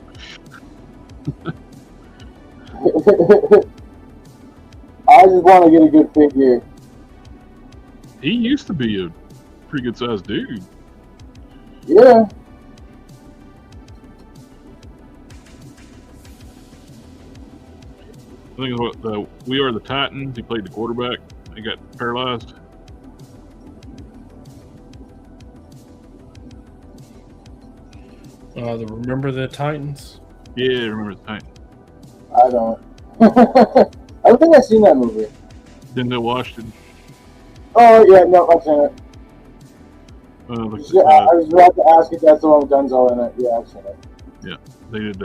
I just want to get a good figure. He used to be a pretty good sized dude. Yeah. I think it's what We Are the Titans. He played the quarterback. He got paralyzed. Remember the Titans? Yeah, remember the Titans. I don't. I don't think I've seen that movie. Denzel Washington. Oh, yeah, no, I've seen it. I was about to ask if that's the one with Denzel in it. Yeah, I've seen it. Yeah, they did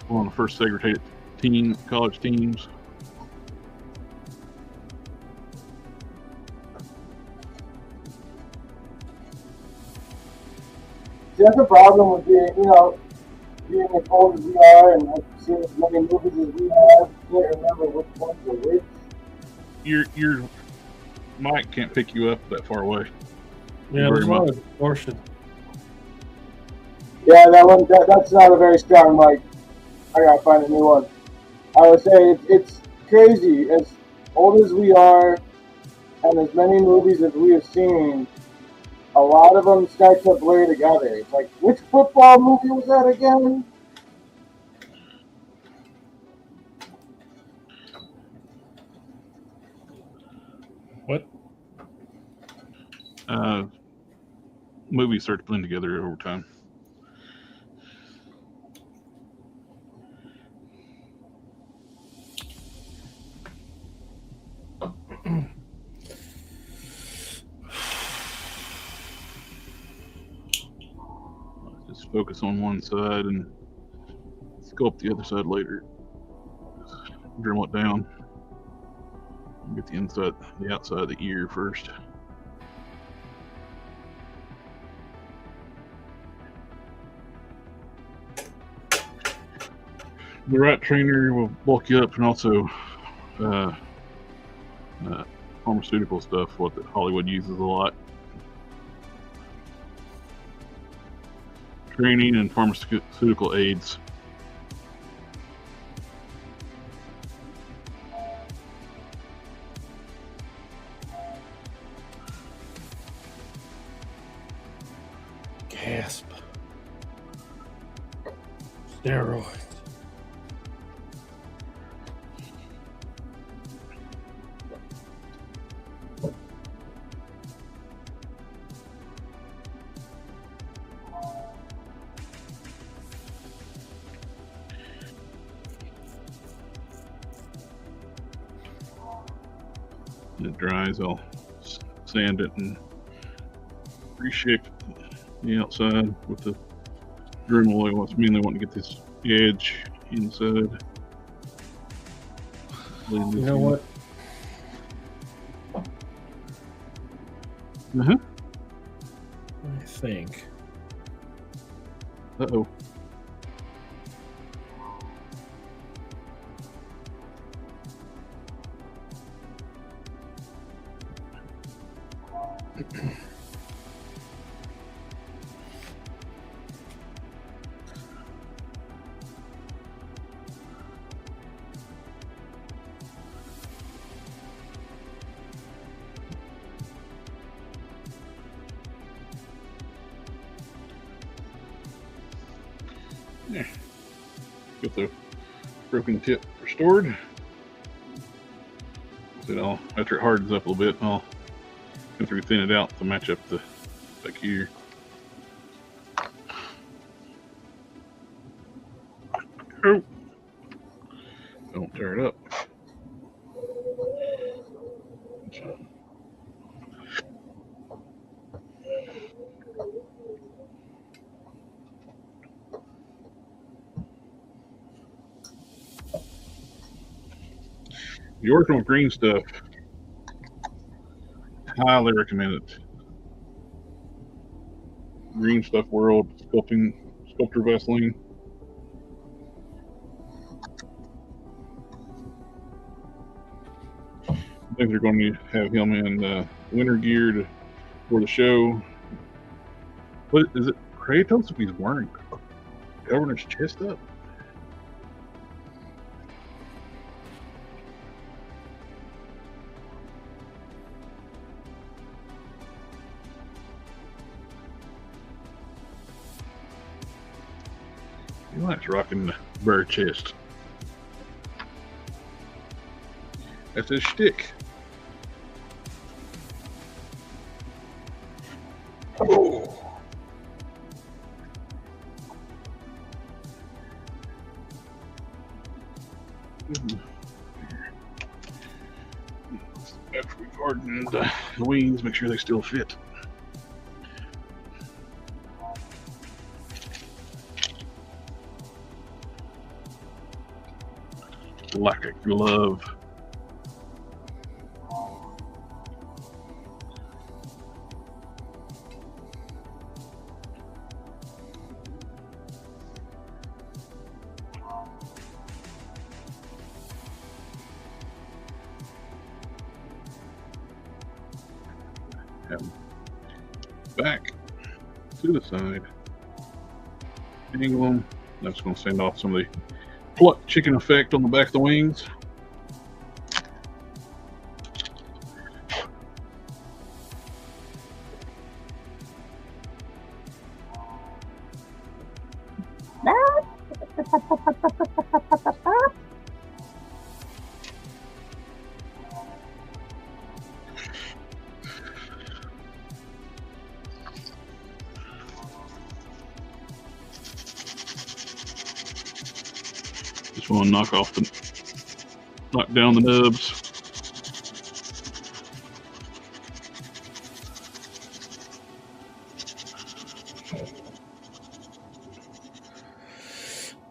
one of the first segregated college teams. See, that's the problem with being as old as we are and seeing as many movies as we have. You can't remember which ones are which. Your mic can't pick you up that far away. Yeah, there's a lot of distortion. Yeah, that's not a very strong mic. I gotta find a new one. I would say it's crazy. As old as we are, and as many movies as we have seen, a lot of them start to blur together. It's like, which football movie was that again? What? Movies start to blend together over time. Just focus on one side and sculpt the other side later. Dremel it down. Get the outside of the ear first. The right trainer will bulk you up, and also pharmaceutical stuff, what Hollywood uses a lot. Training and pharmaceutical aids. Gasp. Steroids. When it dries, I'll sand it and reshape the outside with the Dremel oil. It's mainly wanting to get this edge inside. You know what? Uh-huh. I think. Uh-oh. Yeah. Get the broken tip restored. So after it hardens up a little bit, I'll go through thin it out to match up the back here. Oh. Don't tear it up. If you're working with green stuff, highly recommend it. Green Stuff World Sculptor Vaseline. I think they're going to have him in winter gear for the show. What is it? Kratos if he's wearing covering his chest up? He likes rocking the bare chest. That's his shtick. Oh. After we've hardened the wings, make sure they still fit. Like a glove. Back to the side, angle them. That's going to send off some of the pluck chicken effect on the back of the wings. Just want to knock down the nubs.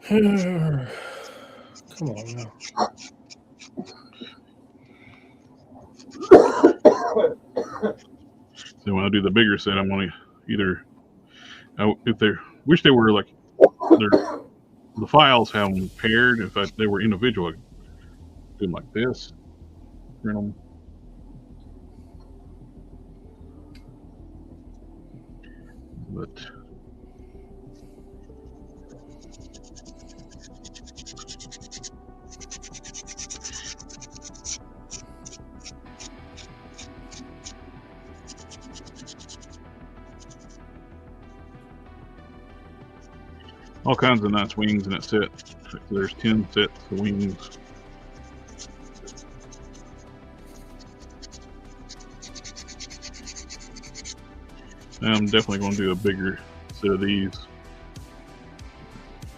Come on now. So when I do the bigger set, I'm going to either, if they wish they were like, the files have them paired. If they were individual, I'd do them like this. Print them. But all kinds of nice wings in that set. There's 10 sets of wings. I'm definitely going to do a bigger set of these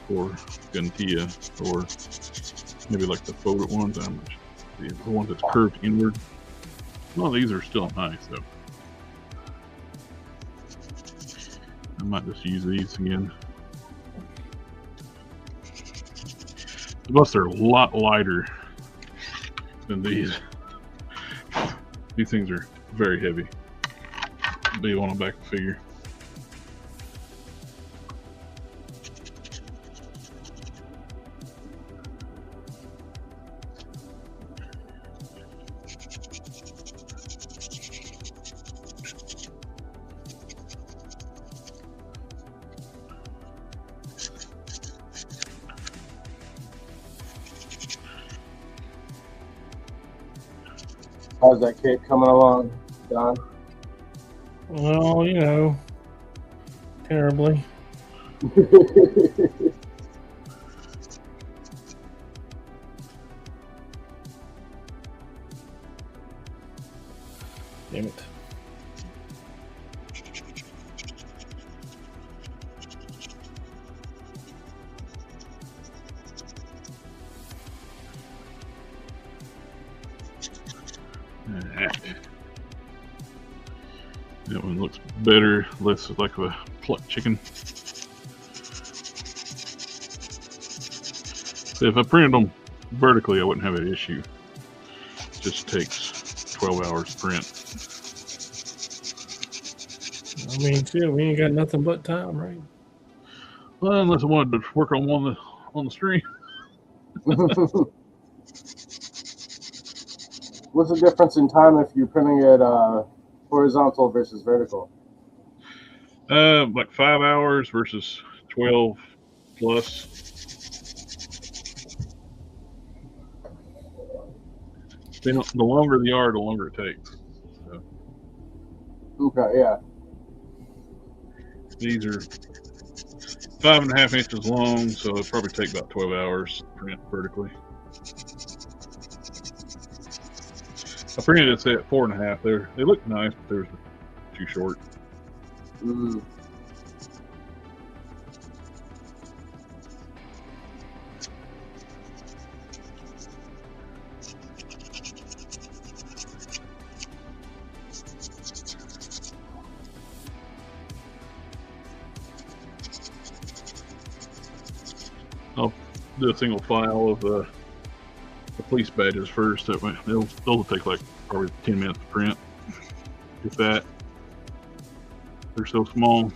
for Guntia, or maybe like the folded ones. The ones that's curved inward. Well, these are still nice though. I might just use these again. Plus, they're a lot lighter than these. These things are very heavy. Be on the back of the figure. How's that cape coming along, Don? Well, you know, terribly. Damn it. That one looks better, less like a plucked chicken. So if I printed them vertically, I wouldn't have an issue. It just takes 12 hours to print. I mean, shit, we ain't got nothing but time, right? Well, unless I wanted to work on one on the stream. What's the difference in time if you're printing it horizontal versus vertical? Like 5 hours versus 12 plus. The longer they are, the longer it takes. So. Okay, yeah. These are 5.5 inches long, so it'll probably take about 12 hours to print vertically. I printed this at 4.5. They look nice, but they're too short. Mm. I'll do a single file of the police badges first. That way, those will take like probably 10 minutes to print. If that. They're so small.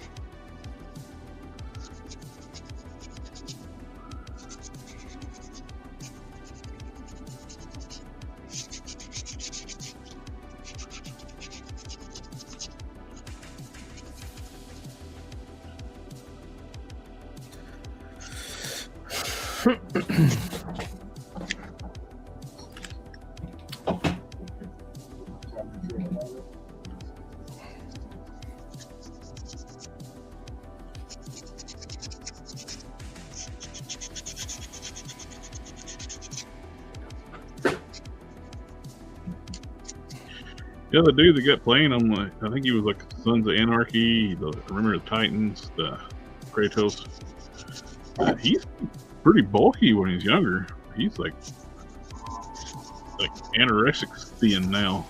Yeah, the dude that got playing him, like, I think he was like Sons of Anarchy, Remember the Titans, the Kratos. He's pretty bulky when he's younger. He's like anorexic thin now.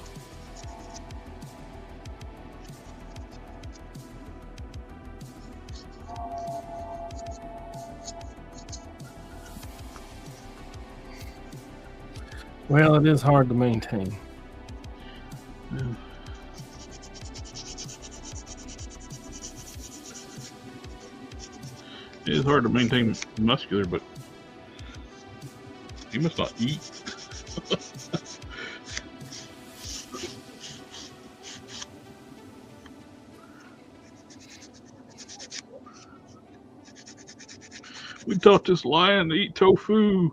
Well, it is hard to maintain. Yeah. It is hard to maintain muscular, but he must not eat. We taught this lion to eat tofu.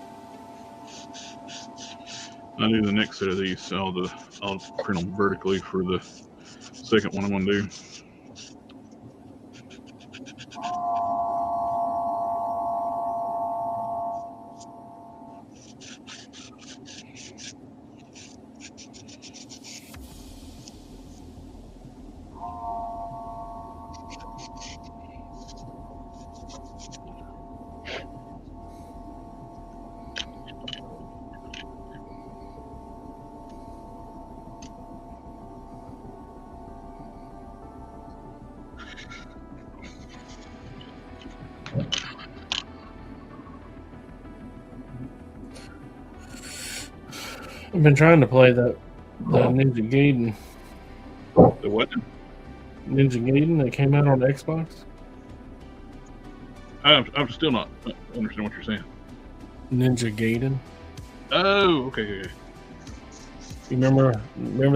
I do the next set of these, so I'll print them vertically for the second one I'm going to do. I've been trying to play the Ninja Gaiden. The what? Ninja Gaiden that came out on Xbox. I'm still not understanding what you're saying. Ninja Gaiden. Oh, okay. You remember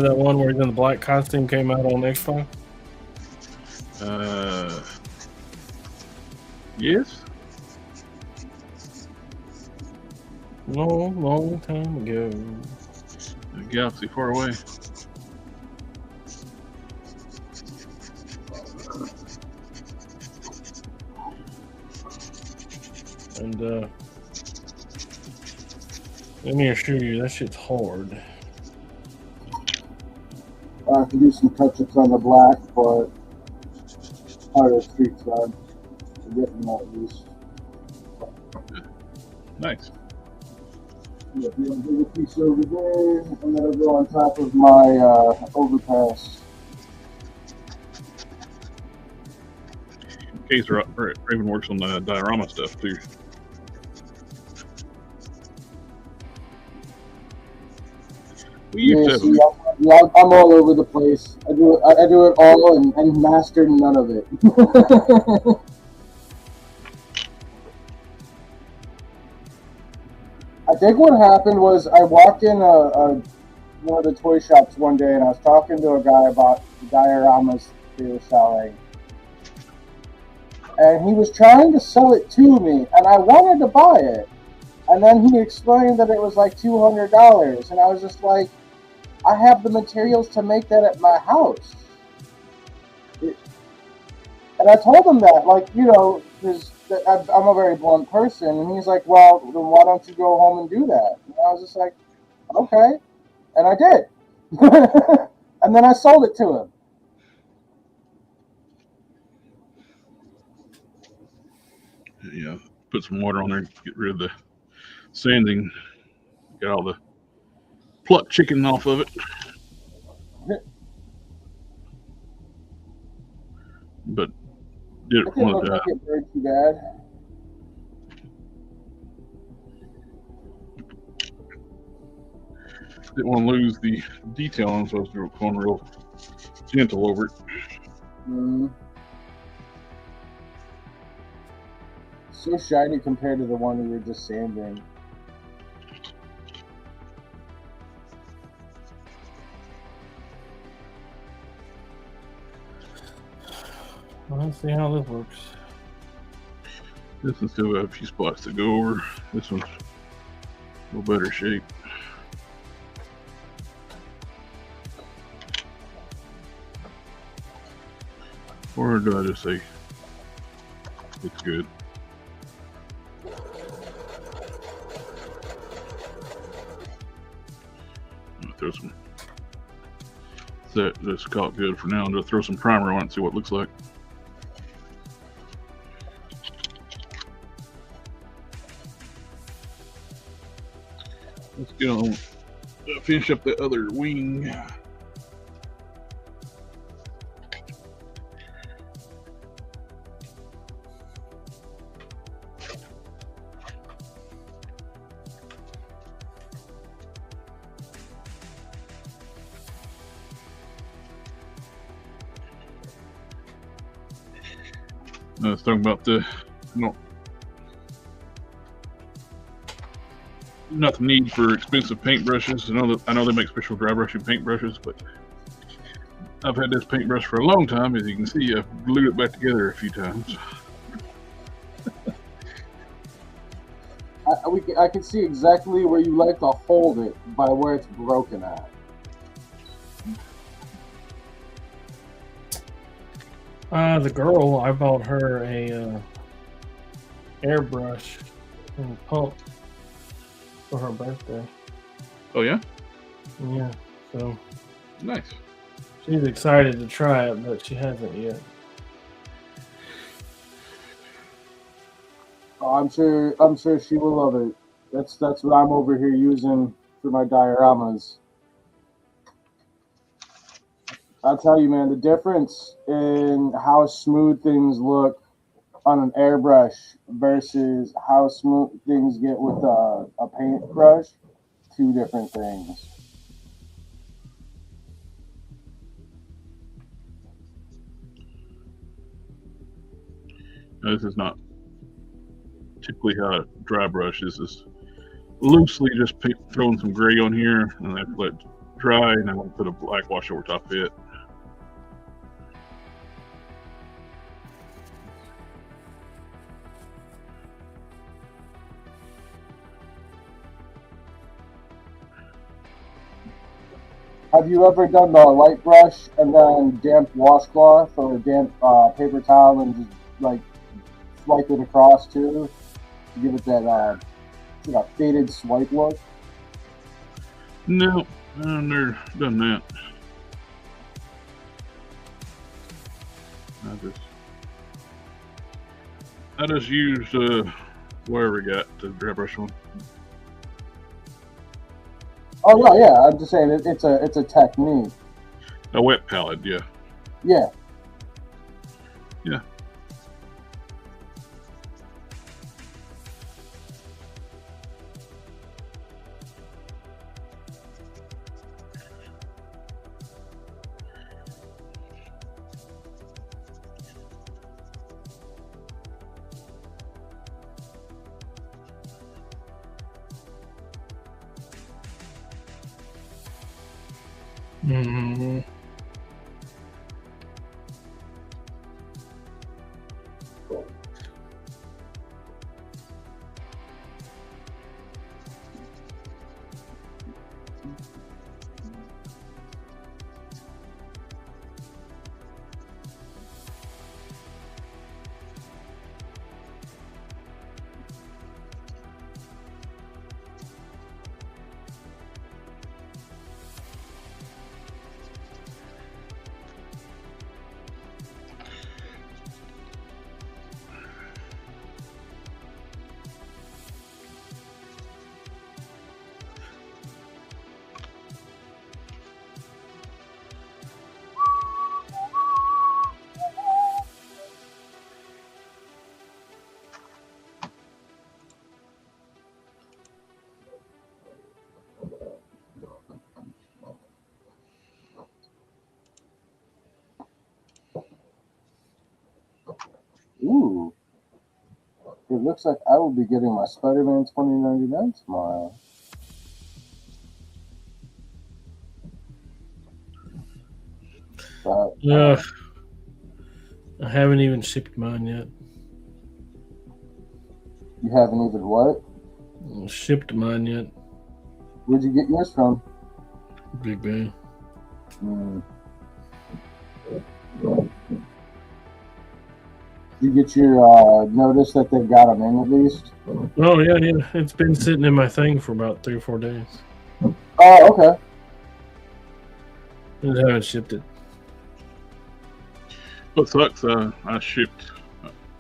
that one where he's in the black costume came out on Xbox? Yes. Long time ago. A galaxy far away. And let me assure you, that shit's hard. I can do some touch-ups on the black, but harder street side. Getting that use. Nice. Yeah, you want to do a piece over there, and that'll go on top of my overpass. Case Raven works on the diorama stuff too. We used to See, I'm all over the place. I do it all and master none of it. I think what happened was I walked in one of the toy shops one day and I was talking to a guy about the dioramas they were selling. And he was trying to sell it to me, and I wanted to buy it. And then he explained that it was like $200, and I was just like, I have the materials to make that at my house. And I told him that, like, you know, I'm a very blunt person, and he's like, well, then why don't you go home and do that? And I was just like, okay. And I did. And then I sold it to him. Yeah, put some water on there, get rid of the sanding, get all the plucked chicken off of it. But did it look like it very too bad. Didn't want to lose the detail on, so I was going real gentle over it. So shiny compared to the one we were just sanding. Well, let's see how this works. This one still got a few spots to go over. This one's a little better shape. Or do I just say it's good? Throw some. That's caught good for now. I'm gonna throw some primer on it and see what it looks like. Let's get on. Finish up the other wing. I was talking about not the need for expensive paintbrushes. I know they make special dry brushing paintbrushes, but I've had this paintbrush for a long time. As you can see, I've glued it back together a few times. I can see exactly where you like to hold it by where it's broken at. The girl, I bought her a airbrush and pump for her birthday. Oh yeah, Yeah, so nice. she's excited to try it, but she hasn't yet. Oh, I'm sure she will love it. That's what I'm over here using for my dioramas. I'll tell you, man, the difference in how smooth things look on an airbrush versus how smooth things get with a paintbrush, two different things. Now, this is not typically how a dry brush is. Just loosely just throwing some gray on here, and then let it dry, and I'm going to put a black wash over top of it. Have you ever done the light brush and then damp washcloth or damp paper towel and just like swipe it across too to give it that faded swipe look? No, I've never done that. I just use whatever we got the dry brush on. Oh no, yeah. I'm just saying it's a technique. A wet palette, yeah. Yeah. Yeah. Mm-hmm. Ooh. It looks like I will be getting my Spider-Man 2099 tomorrow. But, I haven't even shipped mine yet. you haven't even what? Shipped mine yet. Where'd you get yours from? Big Bang. You get your notice that they've got them in at least? Oh yeah. It's been sitting in my thing for about 3 or 4 days. Oh, okay. I haven't shipped it. What sucks, I shipped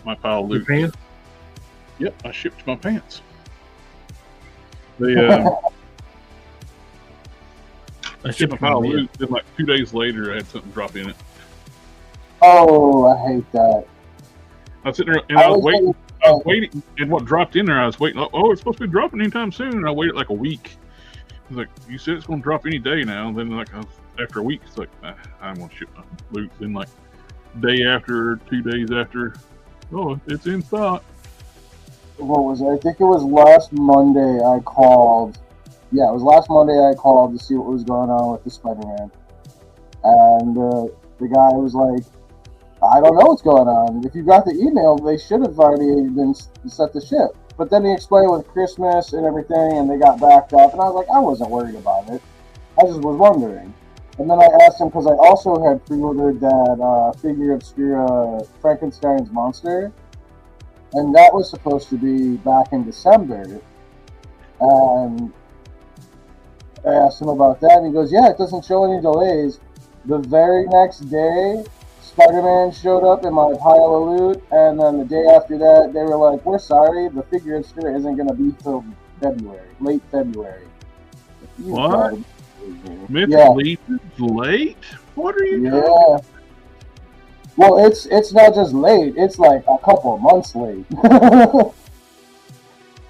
my pile of Your loot. pants? Yep, I shipped my pants. I shipped my pile of loot, then like 2 days later I had something drop in it. Oh, I hate that. I was sitting there and I was waiting, and what dropped in there, I was waiting. Oh, it's supposed to be dropping anytime soon, and I waited like a week. I was like, you said it's going to drop any day now. And then like after a week, it's like I'm going to ship my loot. Then like day after, 2 days after, oh, it's in stock. What was it? I think it was last Monday I called. Yeah, it was last Monday I called to see what was going on with the Spider-Man, and the guy was like, I don't know what's going on. If you got the email, they should have already been set to ship. But then he explained with Christmas and everything, and they got backed up, and I was like, I wasn't worried about it. I just was wondering. And then I asked him, because I also had pre-ordered that figure obscura Frankenstein's monster, and that was supposed to be back in December. And I asked him about that, and he goes, yeah, it doesn't show any delays. The very next day, Spider-Man showed up in my pile of loot, and then the day after that, they were like, we're sorry, the figure obscura isn't going to be till February, late February. What? Mythic Yeah. Legion's late? What are you doing? Yeah. Well, it's not just late, it's like a couple of months late.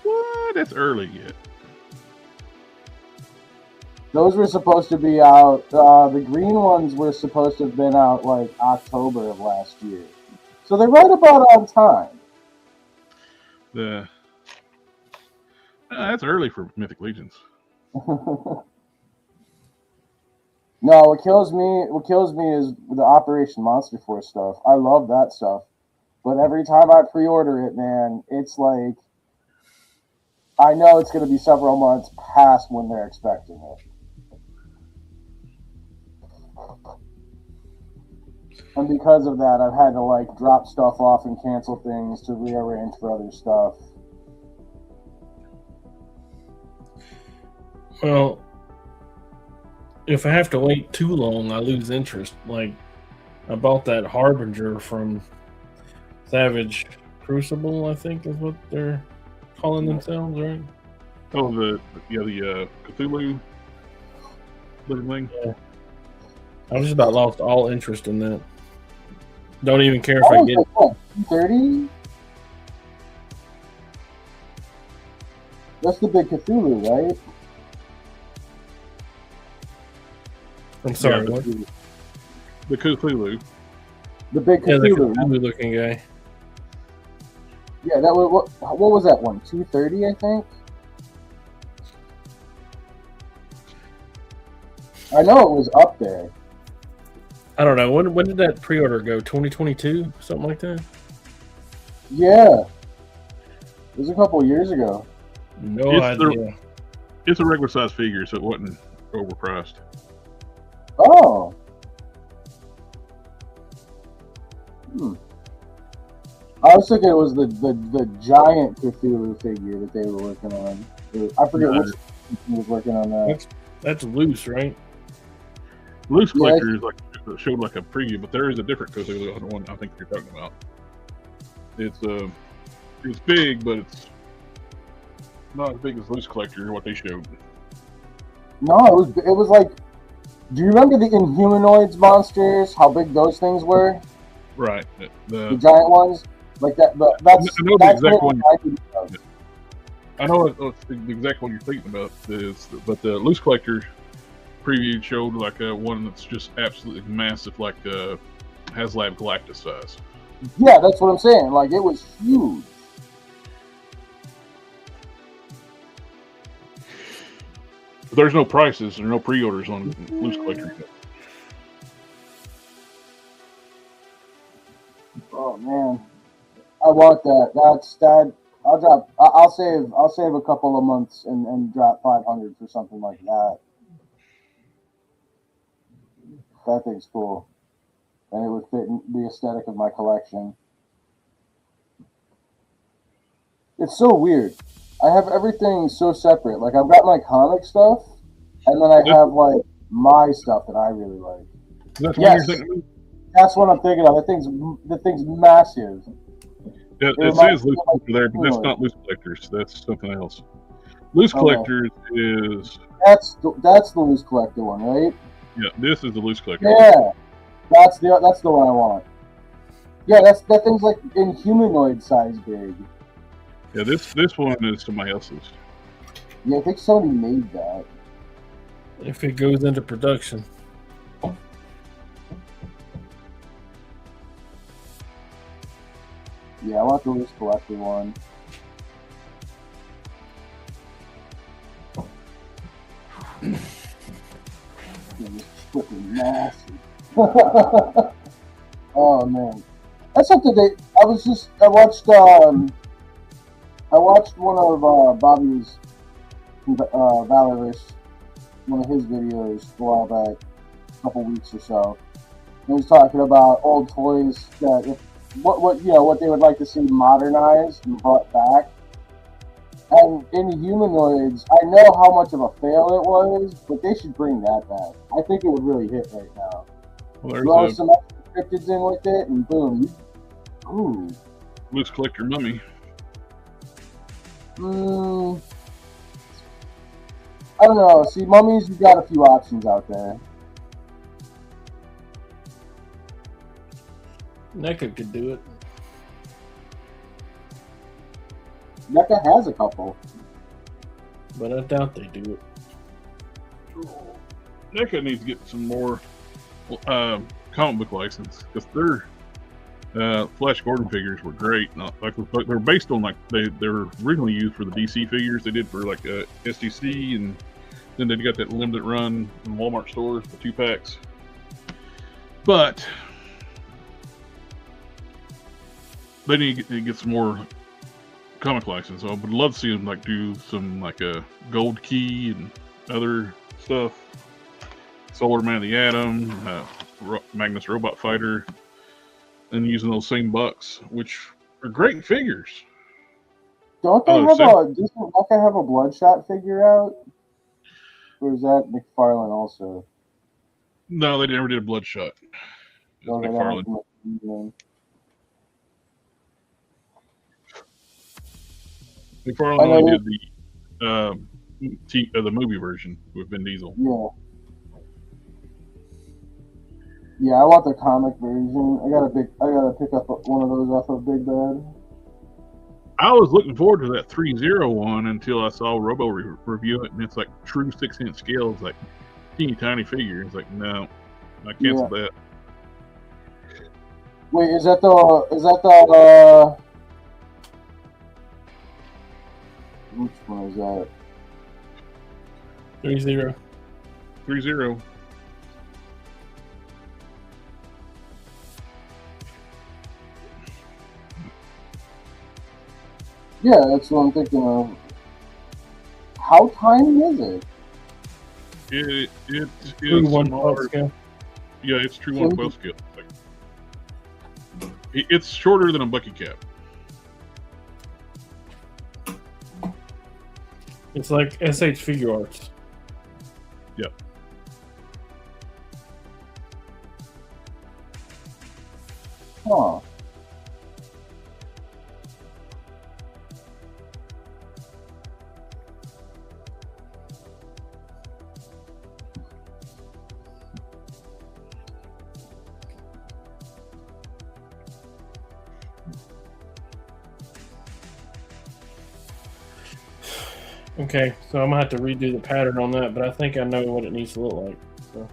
What? That's early yet. Those were supposed to be out, the green ones were supposed to have been out like October of last year. So they're right about on time. That's early for Mythic Legions. No, what kills me is the Operation Monster Force stuff. I love that stuff. But every time I pre-order it, man, it's like, I know it's going to be several months past when they're expecting it. And because of that, I've had to like drop stuff off and cancel things to rearrange for other stuff. Well, if I have to wait too long, I lose interest. Like, I bought that Harbinger from Savage Crucible, I think is what they're calling themselves, right? Oh, the Cthulhu looking thing. Yeah. I just about lost all interest in that. Don't even care if I get it. What, 30? That's the big Cthulhu, right? I'm sorry, Yeah, what? The Cthulhu. The big Yeah, the Cthulhu. Cthulhu looking guy. Yeah, that was what was that one? 230, I think. I know it was up there. I don't know. When did that pre-order go? 2022? Something like that? Yeah. It was a couple of years ago. No It's the- idea. It's a regular size figure, so it wasn't overpriced. Oh. I was thinking it was the giant Cthulhu figure that they were working on. I forget No. which he was working on that. That's loose, right? Loose Yeah, Collector is like showed like a preview, but there is a different Cthulhu on the one I think you're talking about. It's big, but it's not as big as Loose Collector. What they showed. No, it was like. Do you remember the Inhumanoids monsters? How big those things were? Right. The giant ones, like that. That's I know the that's exact what one. I think of. I know it's the exact one you're thinking about. But the Loose Collector preview showed like one that's just absolutely massive, like HasLab Galactus size. Yeah, that's what I'm saying. Like it was huge. But there's no prices or no pre-orders on Loose Collector yet. Oh man, I want that. That's that. I'll save a couple of months and drop 500 for something like that. That thing's cool, and it would fit in the aesthetic of my collection. It's so weird. I have everything so separate. Like I've got my comic stuff, and then I have like my stuff that I really like. That's what Yes. you're thinking of? That's what I'm thinking of. The thing's massive. Yeah, It it reminds says me Loose of, like, Collector there, but that's not Loose Collectors. That's something else. Loose Okay. Collectors is That's the loose collector one, right? yeah. This is the Loose Collector. Yeah, that's the one I want. Yeah, that thing's like in humanoid size big. Yeah, this one is somebody else's. Yeah, I think somebody made that. If it goes into production. Yeah, I want the loose collector one. It's freaking massive. Oh man, that's something I watched I watched one of Bobby's Valorous, one of his videos a while back, a couple weeks or so. He was talking about old toys that what they would like to see modernized and brought back. And in humanoids, I know how much of a fail it was, but they should bring that back. I think it would really hit right now. Well, Throw there's some extra cryptids in with it, and boom. Ooh. Loose collector mummy. I don't know. See, mummies, you've got a few options out there. NECA could do it. NECA has a couple. But I doubt they do it. NECA needs to get some more comic book license because their Flash Gordon figures were great. They're based on they were originally used for the DC figures they did for SDC, and then they got that limited run in Walmart stores, the 2-packs. But they need to get some more comic license. So I would love to see them do some a Gold Key and other stuff. Solar Man of the Atom, Magnus Robot Fighter, and using those same bucks, which are great figures. Don't they have doesn't NECA have a Bloodshot figure out? Or is that McFarlane also? No, they never did a Bloodshot. It's McFarlane. McFarlane only did the movie version with Vin Diesel. Yeah. Yeah, I want the comic version. I gotta pick up one of those off of Big Bad. I was looking forward to that 3-0 one until I saw Robo review it, and it's true 6-inch scale. It's teeny tiny figure. It's no, I canceled that. Wait, is that the which one is that? 3-0. 3-0. Yeah, that's what I'm thinking of. How tiny is it? It is true 1/12 scale. Yeah, it's true 1/12 scale. It's shorter than a Bucky cap. It's like SH Figure Arts. Yep. Huh. Okay, so I'm gonna have to redo the pattern on that, but I think I know what it needs to look like. So.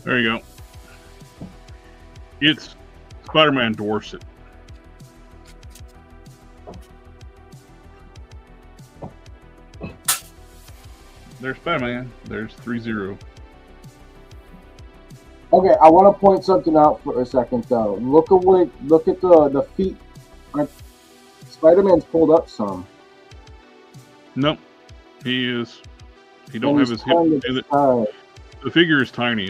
There you go. It's Spider-Man dwarfs it. There's Spider-Man. There's 3-0. Okay, I want to point something out for a second though. Look at the feet. Spider-Man's pulled up some. Nope. He don't have his hip. The figure is tiny.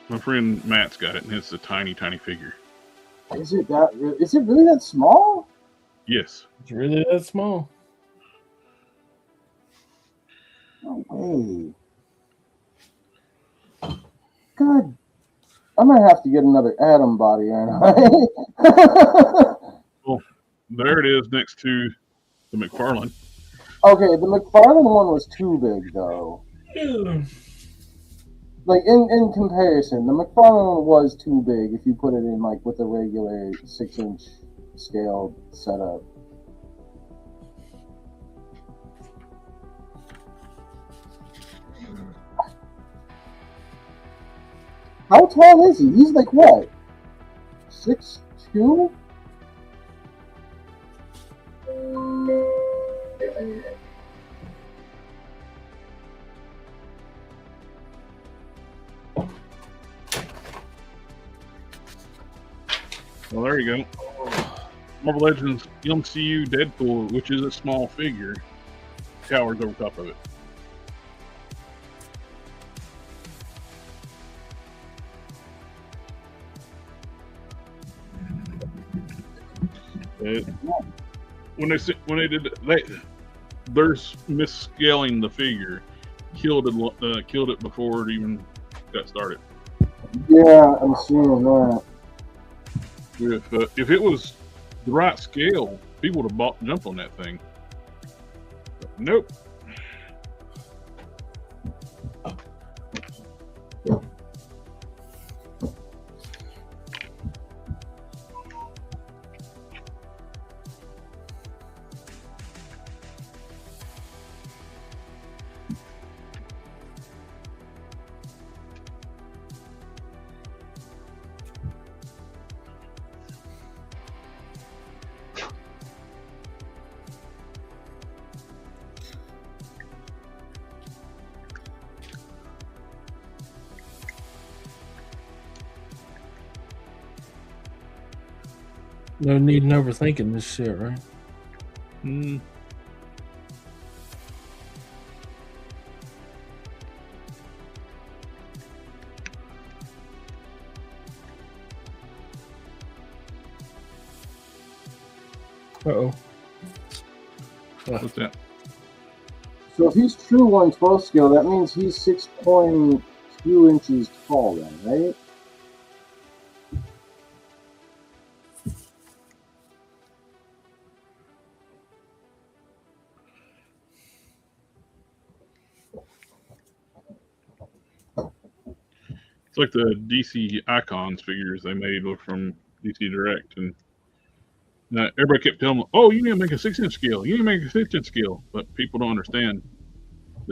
My friend Matt's got it, and it's a tiny, tiny figure. Is it really that small? Yes. It's really that small. No way. God, I'm gonna have to get another Atom body, aren't I? Well, there it is next to the McFarlane. Okay, the McFarlane one was too big though. Yeah. Like in comparison, the McFarlane was too big if you put it in with a regular 6-inch scale setup. How tall is he? He's what? 6'2"? Well, there you go. Marvel Legends MCU Deadpool, which is a small figure, towers over top of it. When they did there's misscaling the figure killed it before it even got started. Yeah, I'm seeing that. If it was the right scale, people would have jumped on that thing. But nope. No need in overthinking this shit, right? Uh-oh. What's that? So if he's true 112 scale, that means he's 6.2 inches tall then, right? It's like the DC Icons figures they made from DC Direct, and everybody kept telling them, "Oh, you need to make a 6-inch scale. You need to make a 6-inch scale." But people don't understand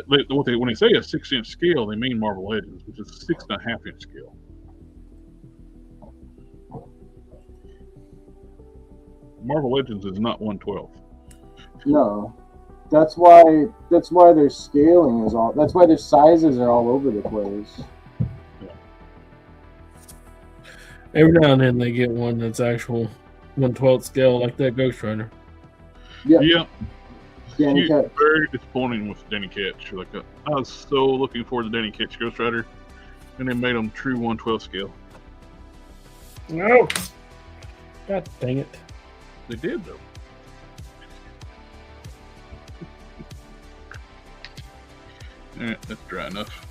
when they say a 6-inch scale, they mean Marvel Legends, which is a 6.5-inch scale. Marvel Legends is not 112. No. That's why their scaling is all. That's why their sizes are all over the place. Every now and then they get one that's actual 1/12 scale, like that Ghost Rider. Yeah. Danny Ketch. Very disappointing with Danny Ketch. I was so looking forward to Danny Ketch Ghost Rider, and they made him true 1/12 scale. No. God dang it. They did though. Alright, that's dry enough.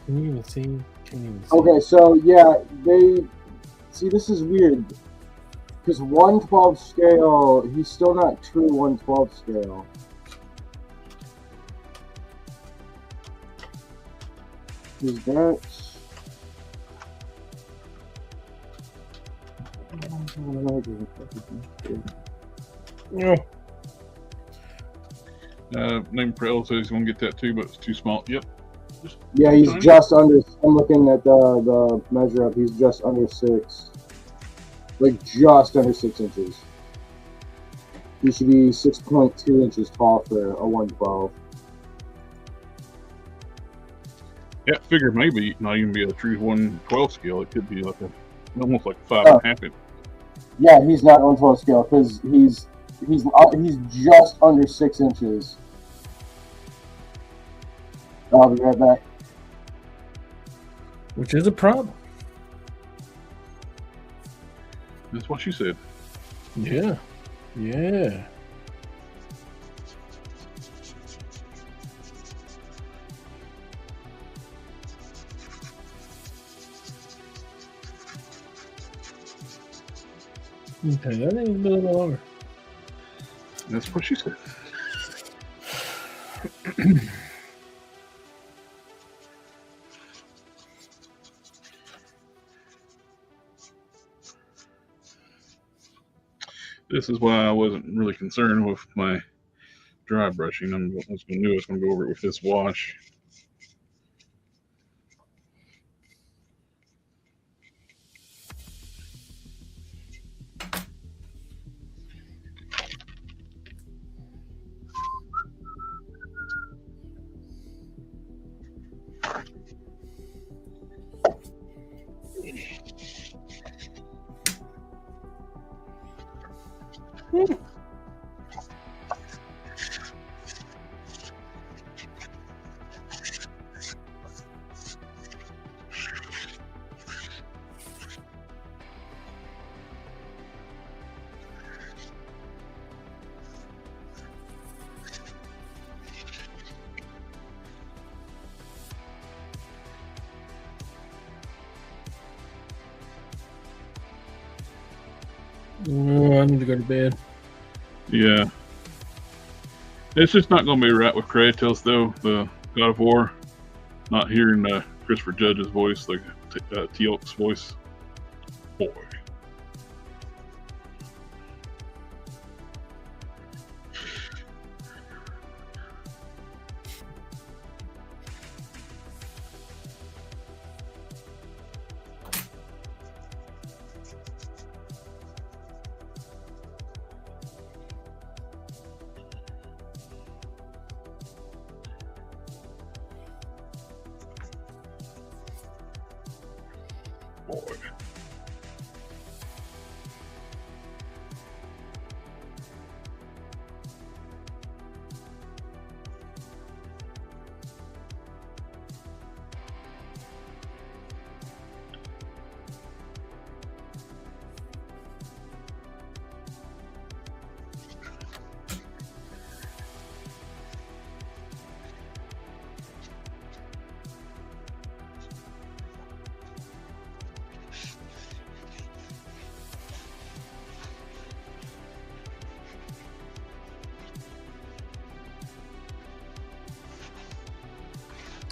Can you even see? Can't even see. Okay, so yeah, this is weird. Because 112 scale, he's still not true 112 scale. Is that... Yeah. Name Prel says he's gonna get that too, but it's too small. Yep. Yeah, he's just under. I'm looking at the measure up. He's just under 6. Like just under 6 inches. He should be 6.2 inches tall for a 112. Yeah, figure maybe not even be a true 112 scale. It could be like almost like 5.5 inch. Yeah, he's not 112 scale because he's just under 6 inches. I'll be right back. Which is a problem. That's what she said. Yeah. Yeah. Okay, that needs a little longer. That's what she said. This is why I wasn't really concerned with my dry brushing. I knew I was going to go over it with this wash. Oh, I need to go to bed. Yeah. It's just not going to be right with Kratos, though. The God of War. Not hearing Christopher Judge's voice, like Teal'c's voice. Boy. Boy.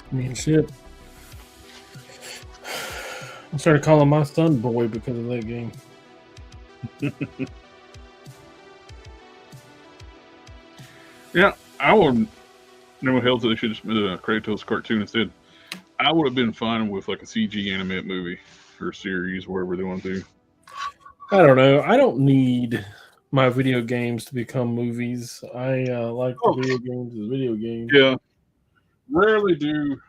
I mean, shit. I started calling my son boy because of that game. Yeah, I would never held that they should have made a Kratos cartoon instead. I would have been fine with like a CG animated movie or series, wherever they want to do. I don't know. I don't need my video games to become movies. I like the video games as video games. Yeah. Rarely do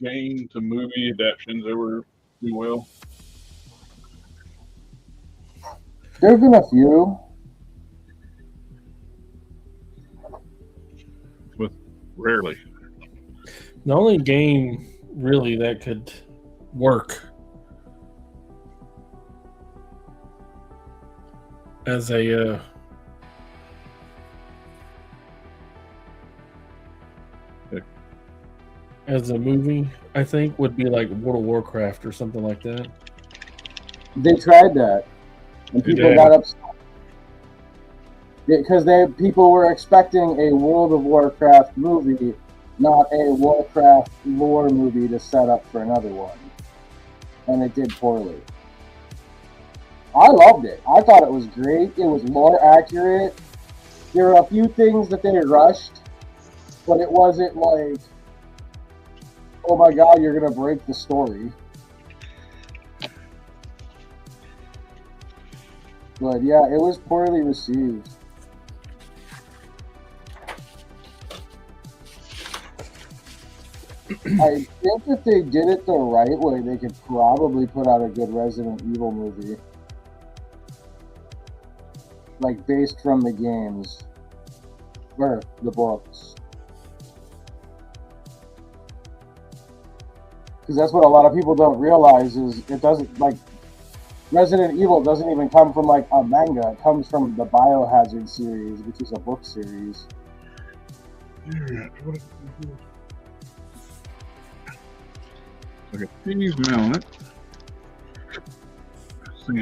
game to movie adaptations ever do well. There's been a few. But rarely. The only game really that could work as a movie, I think, would be like World of Warcraft or something like that. They tried that, and people got upset because people were expecting a World of Warcraft movie, not a Warcraft lore movie to set up for another one, and it did poorly. I loved it. I thought it was great. It was lore accurate. There were a few things that they rushed, but it wasn't like, oh my god, you're gonna break the story. But yeah, it was poorly received. I think if they did it the right way, they could probably put out a good Resident Evil movie. Like, based from the games. Or the books. Because that's what a lot of people don't realize is it doesn't, like, Resident Evil doesn't even come from, like, a manga. It comes from the Biohazard series, which is a book series. Like a cheese melon.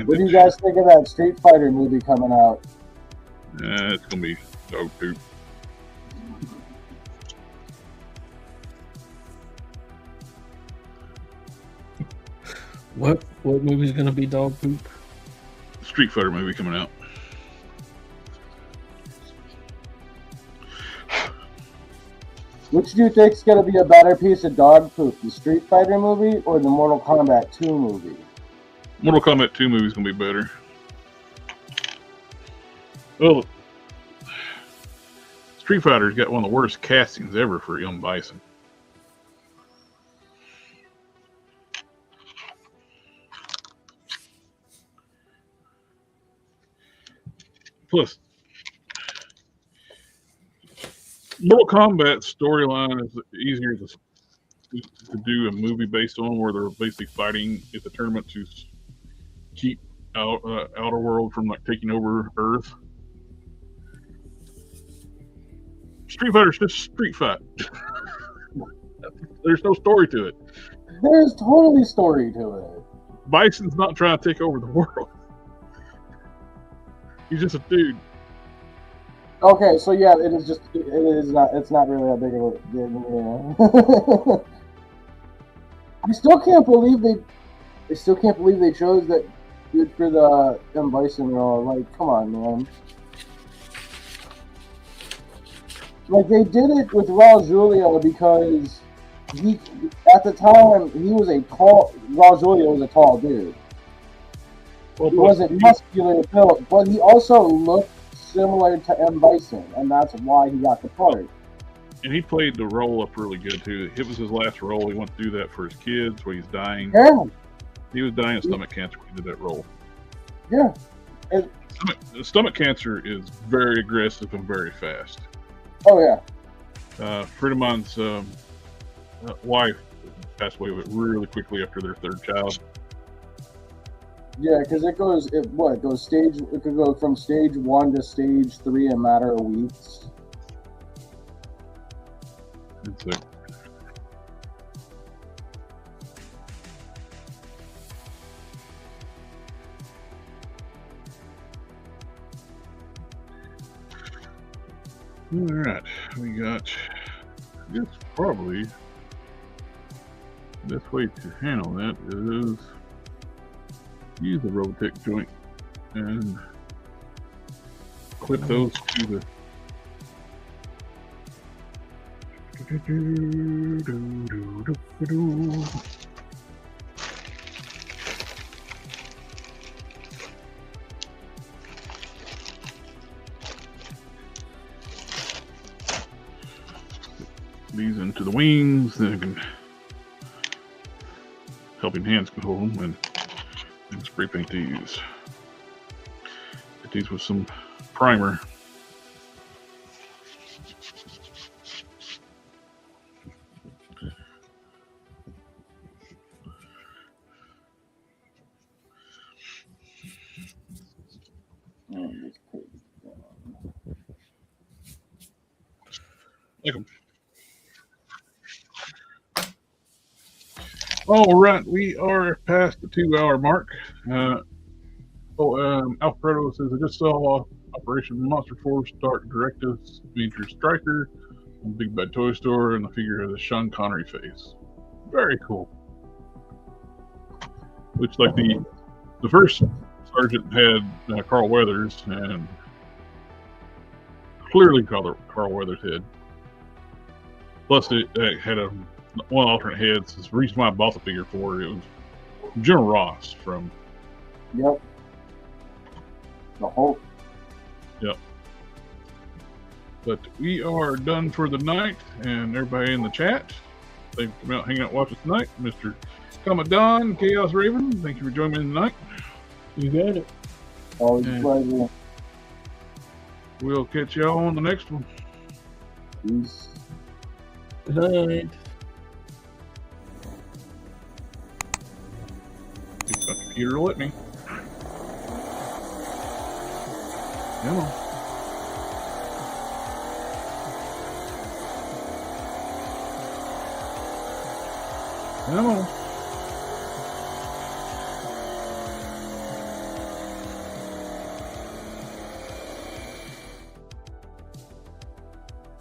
What do you guys think of that Street Fighter movie coming out? It's gonna be dog poop. What movie's gonna be dog poop? Street Fighter movie coming out. Which do you think is going to be a better piece of dog poop, the Street Fighter movie or the Mortal Kombat 2 movie? Mortal Kombat 2 movie is gonna be better. Well, Street Fighter's got one of the worst castings ever for young Bison. Plus, Mortal Kombat's storyline is easier to do a movie based on, where they're basically fighting at the tournament to keep Outer World from like taking over Earth. Street Fighter's just street fight. There's no story to it. There's totally story to it. Bison's not trying to take over the world. He's just a dude. Okay, so yeah, it is just it is not. It's not really that big of a. Yeah. I still can't believe they. I still can't believe they chose that dude for the M. Bison role. Like, come on, man. Like, they did it with Raul Julia because he, at the time, he was a tall. Raul Julia was a tall dude. Well, He wasn't muscular built, but he also looked similar to M. Bison, and that's why he got the part. And he played the role up really good too. It was his last role. He went to do that for his kids, where he's dying. Yeah. He was dying of stomach cancer when he did that role. Yeah. Stomach cancer is very aggressive and very fast. Oh yeah. A friend of mine's wife passed away really quickly after their third child. Yeah, because it could go from stage 1 to stage 3 in a matter of weeks. It's like, all right, we got this. Probably the best way to handle that is use the Robotech joint and clip those to the these into the wings, then you can helping hands can hold them and spray paint these. Hit these with some primer. Like them. All right, we are past the 2-hour mark. Alfredo says, I just saw Operation Monster Force Dark Directives feature Stryker on Big Bad Toy Store, and the figure has a Sean Connery face. Very cool. Looks like the first sergeant had Carl Weathers, and clearly Carl Weathers' head. Plus, it had one alternate head. So the reason why I bought the figure for it was General Ross from. Yep. The Hulk. Yep. But we are done for the night, and everybody in the chat, thank you for coming out, hanging out, watching tonight. Mr. Commandant, Chaos Raven, thank you for joining me tonight. You got it. Always a pleasure. We'll catch y'all on the next one. Peace. Good night. If my computer will let me. Come on. Come on.